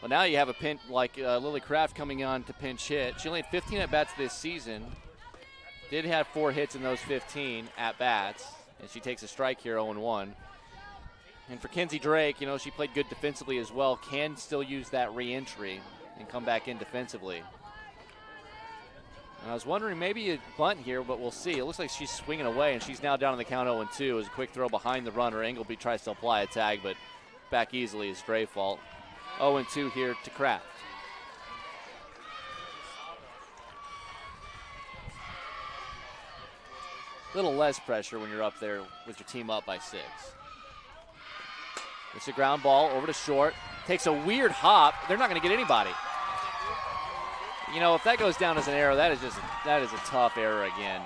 Well, now you have a pinch like Lily Kraft coming on to pinch hit. She only had 15 at bats this season. Did have 4 hits in those 15 at bats, and she takes a strike here, 0-1. And for Kinsey Drake, she played good defensively as well, can still use that re-entry and come back in defensively. And I was wondering maybe a bunt here, but we'll see. It looks like she's swinging away, and she's now down on the count 0-2 as a quick throw behind the runner. Engelby tries to apply a tag, but back easily is Dreyfall. 0-2 here to Kraft. A little less pressure when you're up there with your team up by 6. It's a ground ball over to short. Takes a weird hop. They're not going to get anybody. You know, if that goes down as an error, that is a tough error again.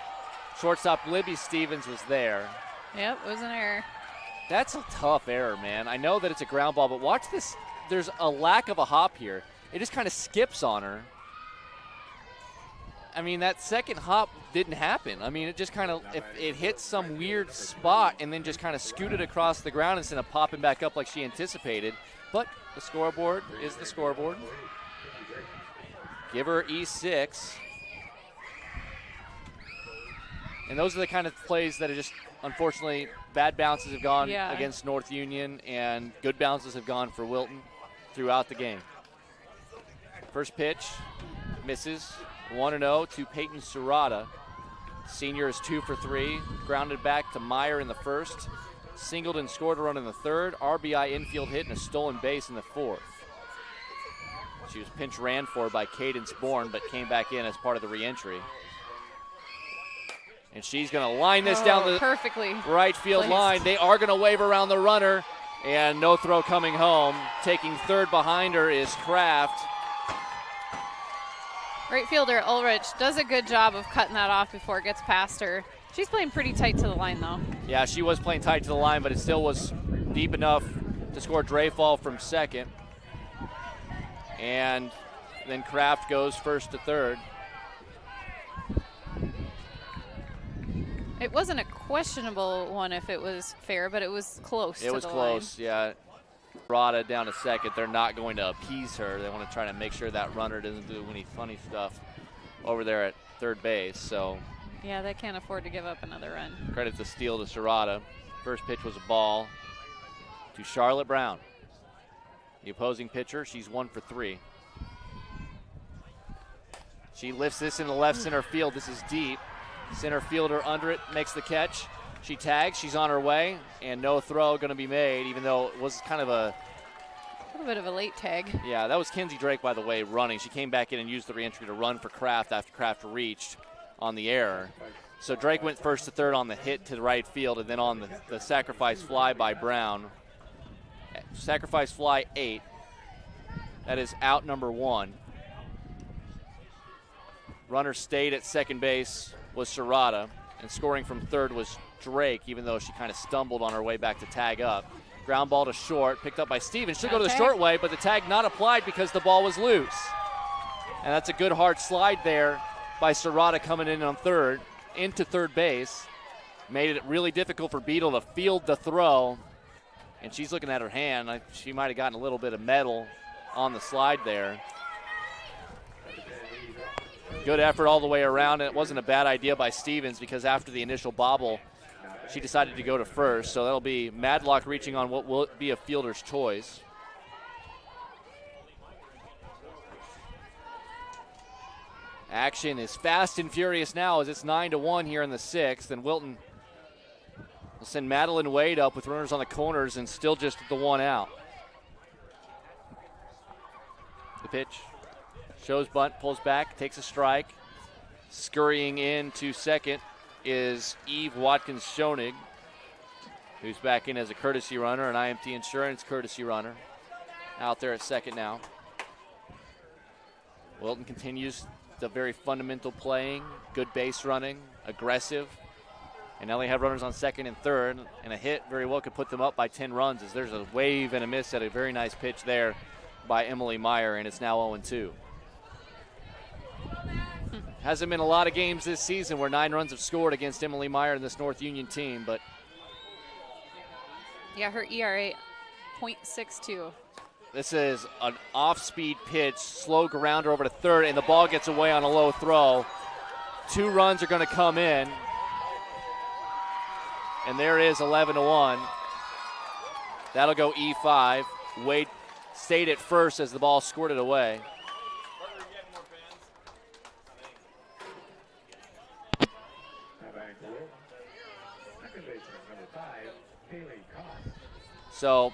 Shortstop Libby Stevens was there. Yep, it was an error. That's a tough error, man. I know that it's a ground ball, but watch this. There's a lack of a hop here. It just kind of skips on her. I mean, that second hop didn't happen. I mean, it just kind of, it hit some weird spot and then just kind of scooted across the ground instead of popping back up like she anticipated. But the scoreboard is the scoreboard. Give her E6. And those are the kind of plays that are just, unfortunately, bad bounces have gone against North Union and good bounces have gone for Wilton throughout the game. First pitch, misses. 1-0 to Peyton Serrata. Senior is 2 for 3. Grounded back to Meyer in the first. Singled and scored a run in the third. RBI infield hit and a stolen base in the fourth. She was pinch ran for by Cadence Bourne, but came back in as part of the reentry. And she's going to line this down the perfectly right field line. They are going to wave around the runner, and no throw coming home. Taking third behind her is Kraft. Right fielder Ulrich does a good job of cutting that off before it gets past her. She's playing pretty tight to the line, though. Yeah, she was playing tight to the line, but it still was deep enough to score Dreyfall from second. And then Kraft goes first to third. It wasn't a questionable one if it was fair, but it was close to the line. It was close, yeah. Rada down to second. They're not going to appease her. They want to try to make sure that runner doesn't do any funny stuff over there at third base. So yeah, they can't afford to give up another run. Credit the steal to Serrata. First pitch was a ball to Charlotte Brown. The opposing pitcher, she's 1 for 3. She lifts this into left center field. This is deep. Center fielder under it, makes the catch. She tags, she's on her way, and no throw going to be made, even though it was kind of a little bit of a late tag. Yeah, that was Kinsey Drake, by the way, running. She came back in and used the reentry to run for Kraft after Kraft reached on the error. So Drake went first to third on the hit to the right field, and then on the sacrifice fly by Brown. Sacrifice fly 8. That is out number 1. Runner stayed at second base was Serrata, and scoring from third was Drake, even though she kind of stumbled on her way back to tag up. Ground ball to short, picked up by Stevens. She'll go to the short way, but the tag not applied because the ball was loose. And that's a good hard slide there by Serrata coming in on third, into third base. Made it really difficult for Beadle to field the throw. And she's looking at her hand. She might have gotten a little bit of metal on the slide there. Good effort all the way around, and it wasn't a bad idea by Stevens because after the initial bobble, she decided to go to first. So that'll be Madlock reaching on what will be a fielder's choice. Action is fast and furious now as it's 9-1 here in the 6th, and Wilton will send Madeline Wade up with runners on the corners and still just the 1 out. The pitch. Shows bunt, pulls back, takes a strike. Scurrying in to second is Eve Watkins-Schoenig, who's back in as a courtesy runner, an IMT Insurance courtesy runner. Out there at second now. Wilton continues the very fundamental playing, good base running, aggressive. And now they have runners on second and third, and a hit very well could put them up by 10 runs as there's a wave and a miss at a very nice pitch there by Emily Meyer, and it's now 0-2. Hasn't been a lot of games this season where 9 runs have scored against Emily Meyer and this North Union team, but yeah, her ERA 0.62. This is an off-speed pitch, slow grounder over to third, and the ball gets away on a low throw. 2 runs are going to come in, and there is 11-1. That'll go E5. Wade stayed at first as the ball squirted away. So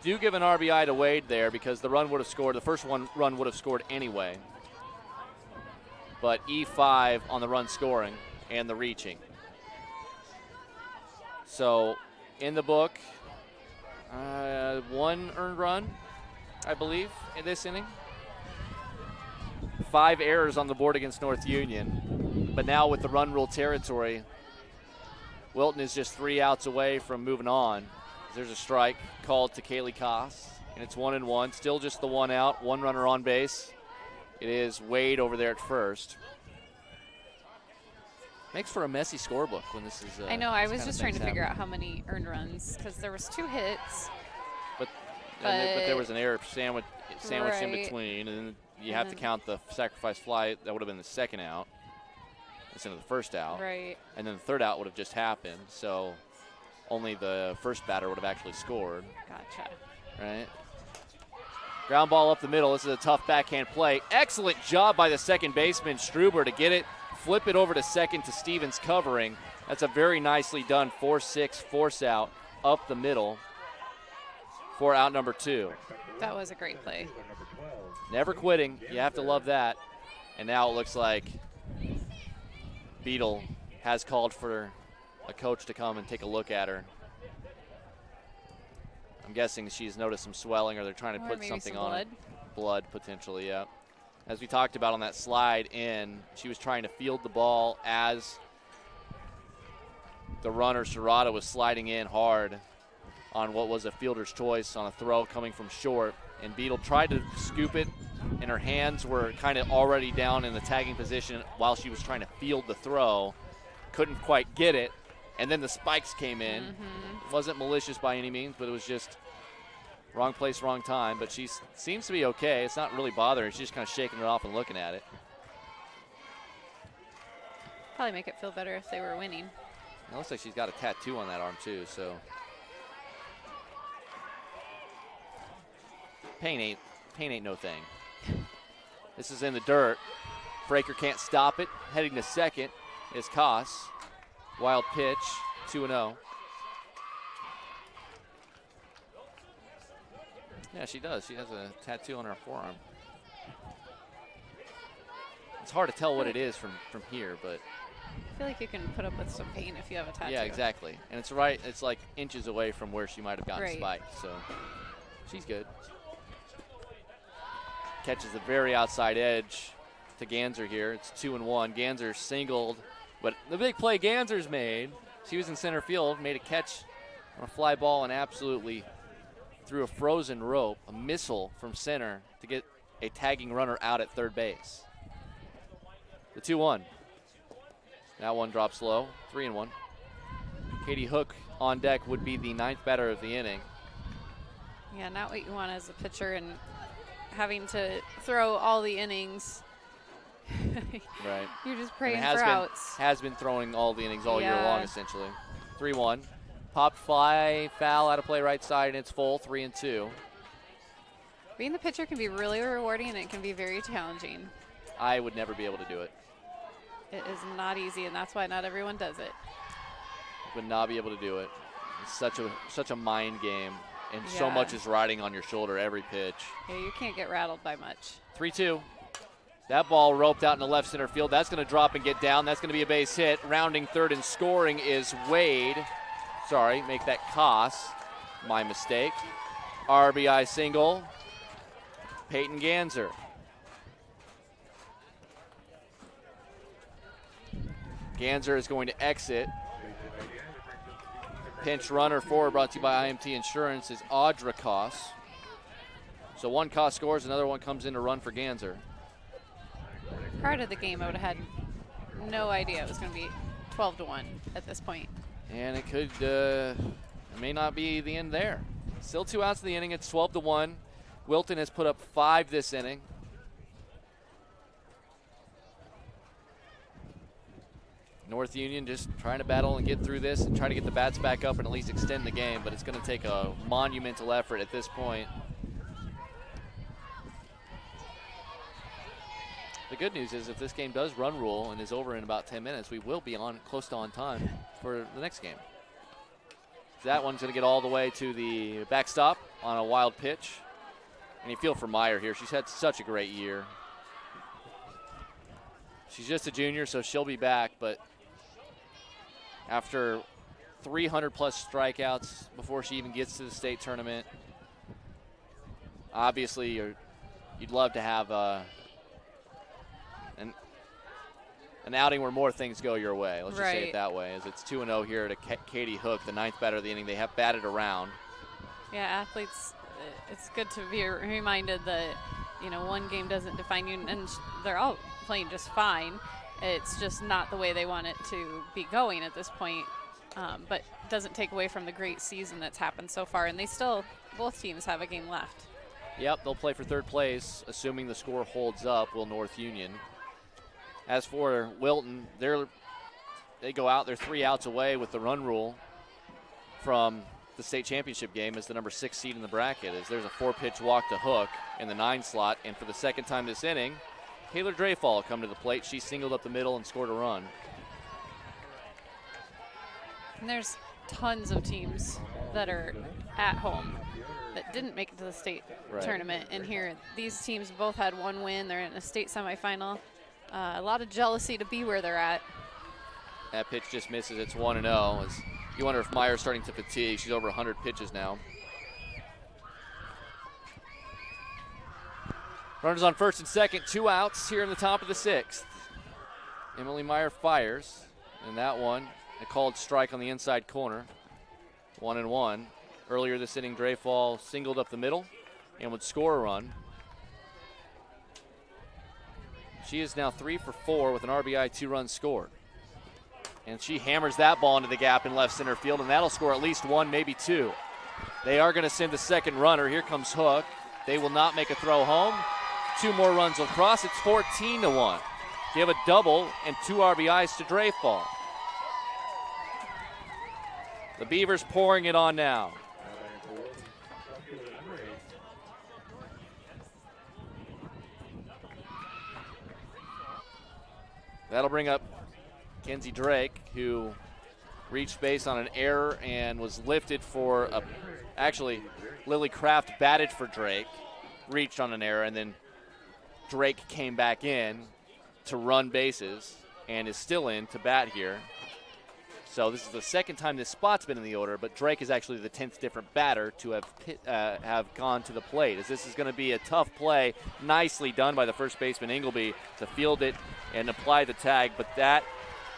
do give an RBI to Wade there because the run would have scored. The first run would have scored anyway. But E5 on the run scoring and the reaching. So in the book, 1 earned run, I believe, in this inning. 5 errors on the board against North Union. But now with the run rule territory, Wilton is just 3 outs away from moving on. There's a strike called to Kaylee Koss, and it's 1-1. Still just the 1 out, 1 runner on base. It is Wade over there at first. Makes for a messy scorebook when this is. I know. I was just trying to figure out how many earned runs because there was 2 hits. But there was an error sandwiched right. in between, and then you have to count the sacrifice fly. That would have been the 2nd out instead of the 1st out. Right. And then the 3rd out would have just happened. So only the first batter would have actually scored. Gotcha. Right. Ground ball up the middle. This is a tough backhand play. Excellent job by the second baseman, Struber, to get it, flip it over to second to Stevens covering. That's a very nicely done 4-6 force out up the middle for out number 2. That was a great play. Never quitting. You have to love that. And now it looks like Beetle has called for a coach to come and take a look at her. I'm guessing she's noticed some swelling, or they're trying to put something on it. Blood, potentially, yeah. As we talked about on that slide in, she was trying to field the ball as the runner, Serrata, was sliding in hard on what was a fielder's choice on a throw coming from short. And Beetle tried to scoop it, and her hands were kind of already down in the tagging position while she was trying to field the throw. Couldn't quite get it. And then the spikes came in. It wasn't malicious by any means, but it was just wrong place, wrong time. But she seems to be okay. It's not really bothering her. She's just kind of shaking it off and looking at it. Probably make it feel better if they were winning. It looks like she's got a tattoo on that arm, too. So pain ain't no thing. This is in the dirt. Fraker can't stop it. Heading to second is Koss. Wild pitch, 2-0. Yeah, she does. She has a tattoo on her forearm. It's hard to tell what it is from here, but I feel like you can put up with some pain if you have a tattoo. yeah, exactly. And it's right. It's like inches away from where she might have gotten spiked, so she's good. Catches the very outside edge to Ganser here. It's 2-1. Ganser singled. But the big play Ganser's made, she was in center field, made a catch on a fly ball and absolutely threw a frozen rope, a missile from center to get a tagging runner out at third base. The 2-1. That one drops low, 3-1. Katie Hook on deck would be the 9th batter of the inning. Yeah, not what you want as a pitcher, and having to throw all the innings. Right. You're just praying for outs. Has been throwing all the innings all year long, essentially. 3-1. Popped fly, foul, out of play right side, and it's full, 3-2. Being the pitcher can be really rewarding, and it can be very challenging. I would never be able to do it. It is not easy, and that's why not everyone does it. Would not be able to do it. It's such a mind game, and so much is riding on your shoulder every pitch. Yeah, you can't get rattled by much. 3-2. That ball roped out in the left center field. That's going to drop and get down. That's going to be a base hit. Rounding third and scoring is Wade. Sorry, make that Koss. My mistake. RBI single. Peyton Ganser. Ganser is going to exit. Pinch runner forward, brought to you by IMT Insurance, is Audra Koss. So one Koss scores, another one comes in to run for Ganser. Prior to the game, I would have had no idea it was going to be 12-1 at this point. And it could, it may not be the end there. Still 2 outs in the inning. It's 12-1. Wilton has put up 5 this inning. North Union just trying to battle and get through this and try to get the bats back up and at least extend the game, but it's going to take a monumental effort at this point. The good news is if this game does run rule and is over in about 10 minutes, we will be on close to on time for the next game. So that one's going to get all the way to the backstop on a wild pitch. And you feel for Meyer here. She's had such a great year. She's just a junior, so she'll be back, but after 300-plus strikeouts before she even gets to the state tournament, obviously you'd love to have an outing where more things go your way. Let's just say Right. it that way, as it's 2-0 here to Katie Hook, the 9th batter of the inning. They have batted around. Yeah, athletes, it's good to be reminded that, one game doesn't define you, and they're all playing just fine. It's just not the way they want it to be going at this point, but doesn't take away from the great season that's happened so far, and both teams have a game left. Yep, they'll play for third place, assuming the score holds up, will North Union. As for Wilton, they go out. They're 3 outs away with the run rule from the state championship game as the number 6 seed in the bracket. As there's a 4-pitch walk to Hook in the 9 slot, and for the second time this inning, Taylor Dreyfall come to the plate. She singled up the middle and scored a run. And there's tons of teams that are at home that didn't make it to the state tournament. And here, these teams both had 1 win. They're in a state semifinal. A lot of jealousy to be where they're at. That pitch just misses. It's 1-0. As you wonder if Meyer's starting to fatigue. She's over 100 pitches now. Runners on first and second, 2 outs here in the top of the 6th. Emily Meyer fires, and that one, a called strike on the inside corner. 1-1. Earlier this inning, Dreyfall singled up the middle and would score a run. She is now 3 for 4 with an RBI, 2 runs scored. And she hammers that ball into the gap in left center field, and that'll score at least 1, maybe 2. They are going to send the second runner. Here comes Hook. They will not make a throw home. 2 more runs will cross. It's 14-1. Give a double and 2 RBIs to Dreyfall. The Beavers pouring it on now. That'll bring up Kenzie Drake, who reached base on an error and was lifted for actually, Lily Kraft batted for Drake, reached on an error, and then Drake came back in to run bases and is still in to bat here. So this is the second time this spot's been in the order, but Drake is actually the 10th different batter to have gone to the plate. As this is going to be a tough play, nicely done by the first baseman Ingleby to field it and apply the tag, but that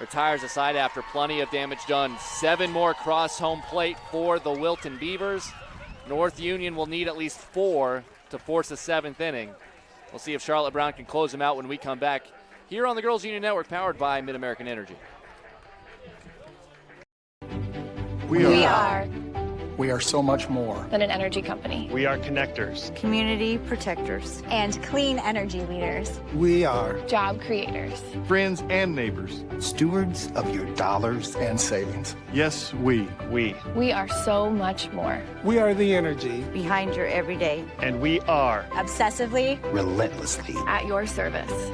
retires a side after plenty of damage done. 7 more cross home plate for the Wilton Beavers. North Union will need at least 4 to force the 7th inning. We'll see if Charlotte Brown can close them out when we come back here on the Girls Union Network, powered by Mid-American Energy. We are so much more than an energy company. We are connectors, community protectors, and clean energy leaders. We are job creators, friends and neighbors, stewards of your dollars and savings. Yes, we are so much more. We are the energy behind your everyday. And we are obsessively, relentlessly at your service.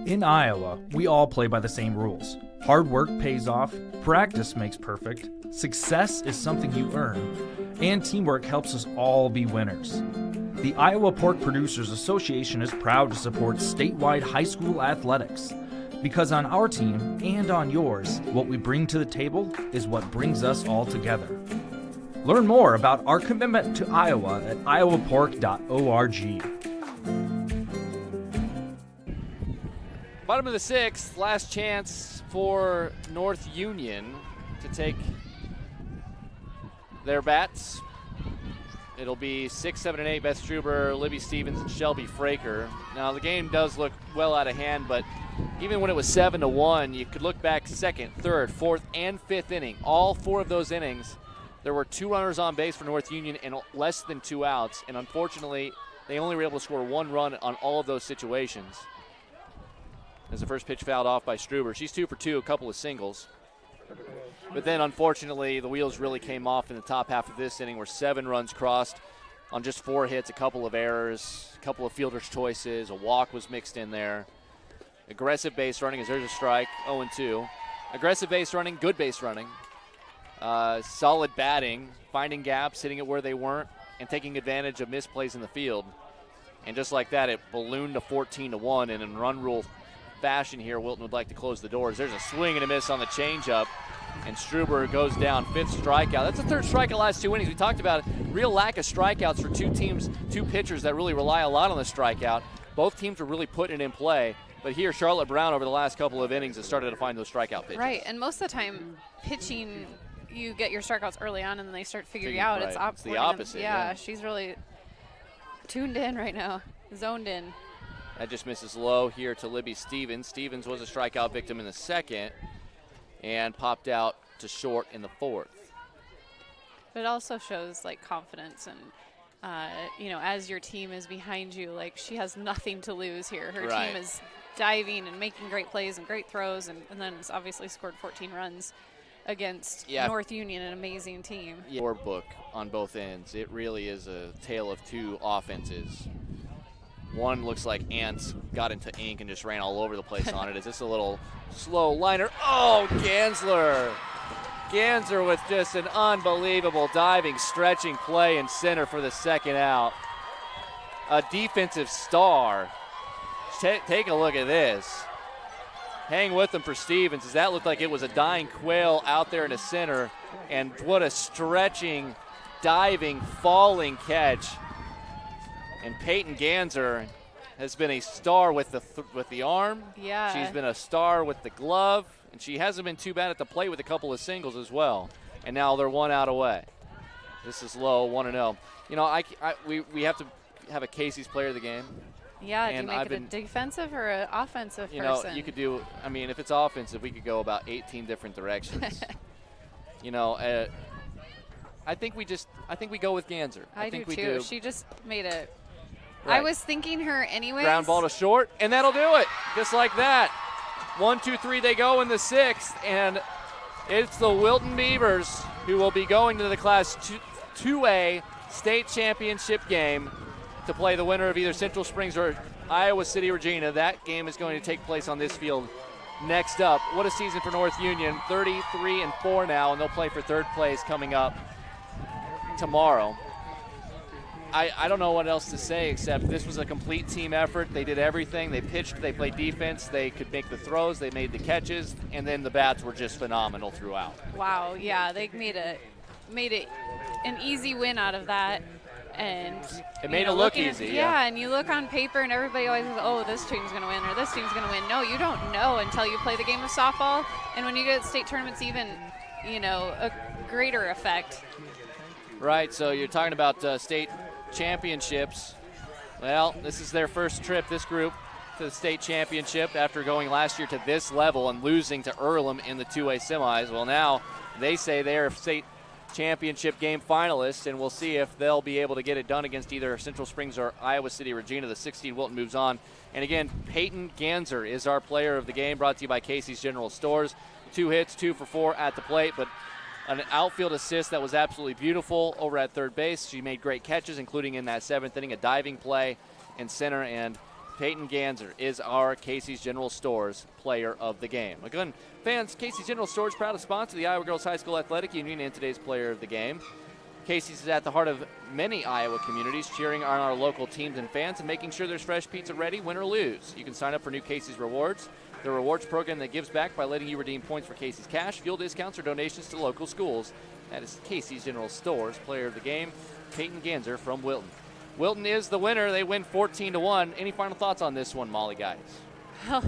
In Iowa, we all play by the same rules. Hard work pays off, practice makes perfect, success is something you earn, and teamwork helps us all be winners. The Iowa Pork Producers Association is proud to support statewide high school athletics. Because on our team and on yours, what we bring to the table is what brings us all together. Learn more about our commitment to Iowa at iowapork.org. Bottom of the 6th, last chance for North Union to take their bats. It'll be 6, 7, and 8, Beth Struber, Libby Stevens, and Shelby Fraker. Now, the game does look well out of hand, but even when it was 7-1, you could look back 2nd, 3rd, 4th, and 5th inning. All 4 of those innings, there were 2 runners on base for North Union and less than 2 outs, and unfortunately, they only were able to score 1 run on all of those situations. As the first pitch fouled off by Struber. She's 2 for 2, a couple of singles. But then, unfortunately, the wheels really came off in the top half of this inning where 7 runs crossed on just 4 hits, a couple of errors, a couple of fielder's choices, a walk was mixed in there. Aggressive base running as there's a strike, 0-2. Aggressive base running, good base running. Solid batting, finding gaps, hitting it where they weren't, and taking advantage of misplays in the field. And just like that, it ballooned to 14-1, and in run rule fashion here, Wilton would like to close the doors. There's a swing and a miss on the changeup. And Struber goes down, 5th strikeout. That's the 3rd strikeout last 2 innings. We talked about it. Real lack of strikeouts for 2 teams, 2 pitchers that really rely a lot on the strikeout. Both teams are really putting it in play. But here, Charlotte Brown over the last couple of innings has started to find those strikeout pitches. Right, and most of the time, pitching, you get your strikeouts early on and then they start figuring you out. Right. It's the opposite. Yeah, she's really tuned in right now, zoned in. That just misses low here to Libby Stevens. Stevens was a strikeout victim in the 2nd and popped out to short in the 4th. But it also shows like confidence and, you know, as your team is behind you, like she has nothing to lose here. Her Right. team is diving and making great plays and great throws, and then it's obviously scored 14 runs against North Union, an amazing team. Your book on both ends. It really is a tale of 2 offenses. One looks like ants got into ink and just ran all over the place on it. Is this a little slow liner? Oh, Gansler. Ganser with just an unbelievable diving, stretching play in center for the 2nd out. A defensive star. Take a look at this. Hang with them for Stevens, as that looked like it was a dying quail out there in the center. And what a stretching, diving, falling catch. And Peyton Ganser has been a star with the arm. Yeah. She's been a star with the glove, and she hasn't been too bad at the plate with a couple of singles as well. And now they're 1 out away. This is low, 1-0. You know, we have to have a Casey's player of the game. Yeah, and do you make it a defensive or an offensive person? You know, you could do, I mean, if it's offensive, we could go about 18 different directions. You know, I think we go with Ganser. I think do too. We do. She just made it. Right. I was thinking her anyways. Ground ball to short, and that'll do it. Just like that. 1, 2, 3, they go in the 6th, and it's the Wilton Beavers who will be going to the Class 2A state championship game to play the winner of either Central Springs or Iowa City Regina. That game is going to take place on this field. Next up, what a season for North Union. 33-4 now, and they'll play for 3rd place coming up tomorrow. I don't know what else to say except this was a complete team effort. They did everything. They pitched, they played defense, they could make the throws, they made the catches, and then the bats were just phenomenal throughout. Wow, yeah, they made it an easy win out of that. And it made it look easy. Yeah, and you look on paper and everybody always says, oh, this team's going to win or this team's going to win. No, you don't know until you play the game of softball. And when you get state tournaments, even, you know, a greater effect. Right, so you're talking about state championships. Well, this is their first trip, this group, to the state championship after going last year to this level and losing to Earlham in the 2A semis. Well, now they say they are state championship game finalists, and we'll see if they'll be able to get it done against either Central Springs or Iowa City Regina. The 16 Wilton moves on. And again, Peyton Ganser is our player of the game, brought to you by Casey's General Stores. 2 hits, 2 for 4 at the plate, but an outfield assist that was absolutely beautiful over at 3rd base. She made great catches, including in that 7th inning, a diving play in center, and Peyton Ganser is our Casey's General Stores player of the game. Again, fans, Casey's General Stores proud to sponsor the Iowa Girls High School Athletic Union and today's player of the game. Casey's is at the heart of many Iowa communities, cheering on our local teams and fans and making sure there's fresh pizza ready, win or lose. You can sign up for new Casey's Rewards, the rewards program that gives back by letting you redeem points for Casey's cash, fuel discounts, or donations to local schools. That is Casey's General Stores player of the game, Peyton Ganser from Wilton. Wilton is the winner. They win 14-1. Any final thoughts on this one, Molly, guys? Well,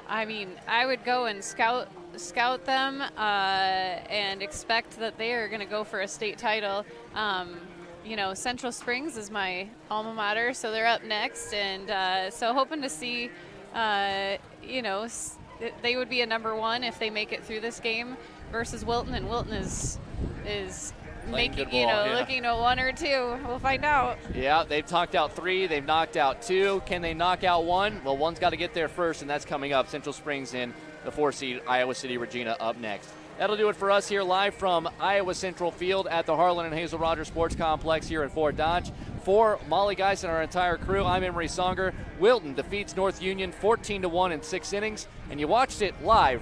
I mean, I would go and scout them and expect that they are going to go for a state title. You know, Central Springs is my alma mater, so they're up next, and so hoping to see, you know, they would be a number 1 if they make it through this game versus Wilton, and Wilton is making, you know, looking at 1 or 2. We'll find out. Yeah, they've knocked out 3. They've knocked out 2. Can they knock out 1? Well, one's got to get there first, and that's coming up. Central Springs in the 4-seed Iowa City Regina up next. That'll do it for us here live from Iowa Central Field at the Harlan and Hazel Rogers Sports Complex here in Fort Dodge. For Molly Geis and our entire crew, I'm Emery Songer. Wilton defeats North Union 14-1 in 6 innings, and you watched it live.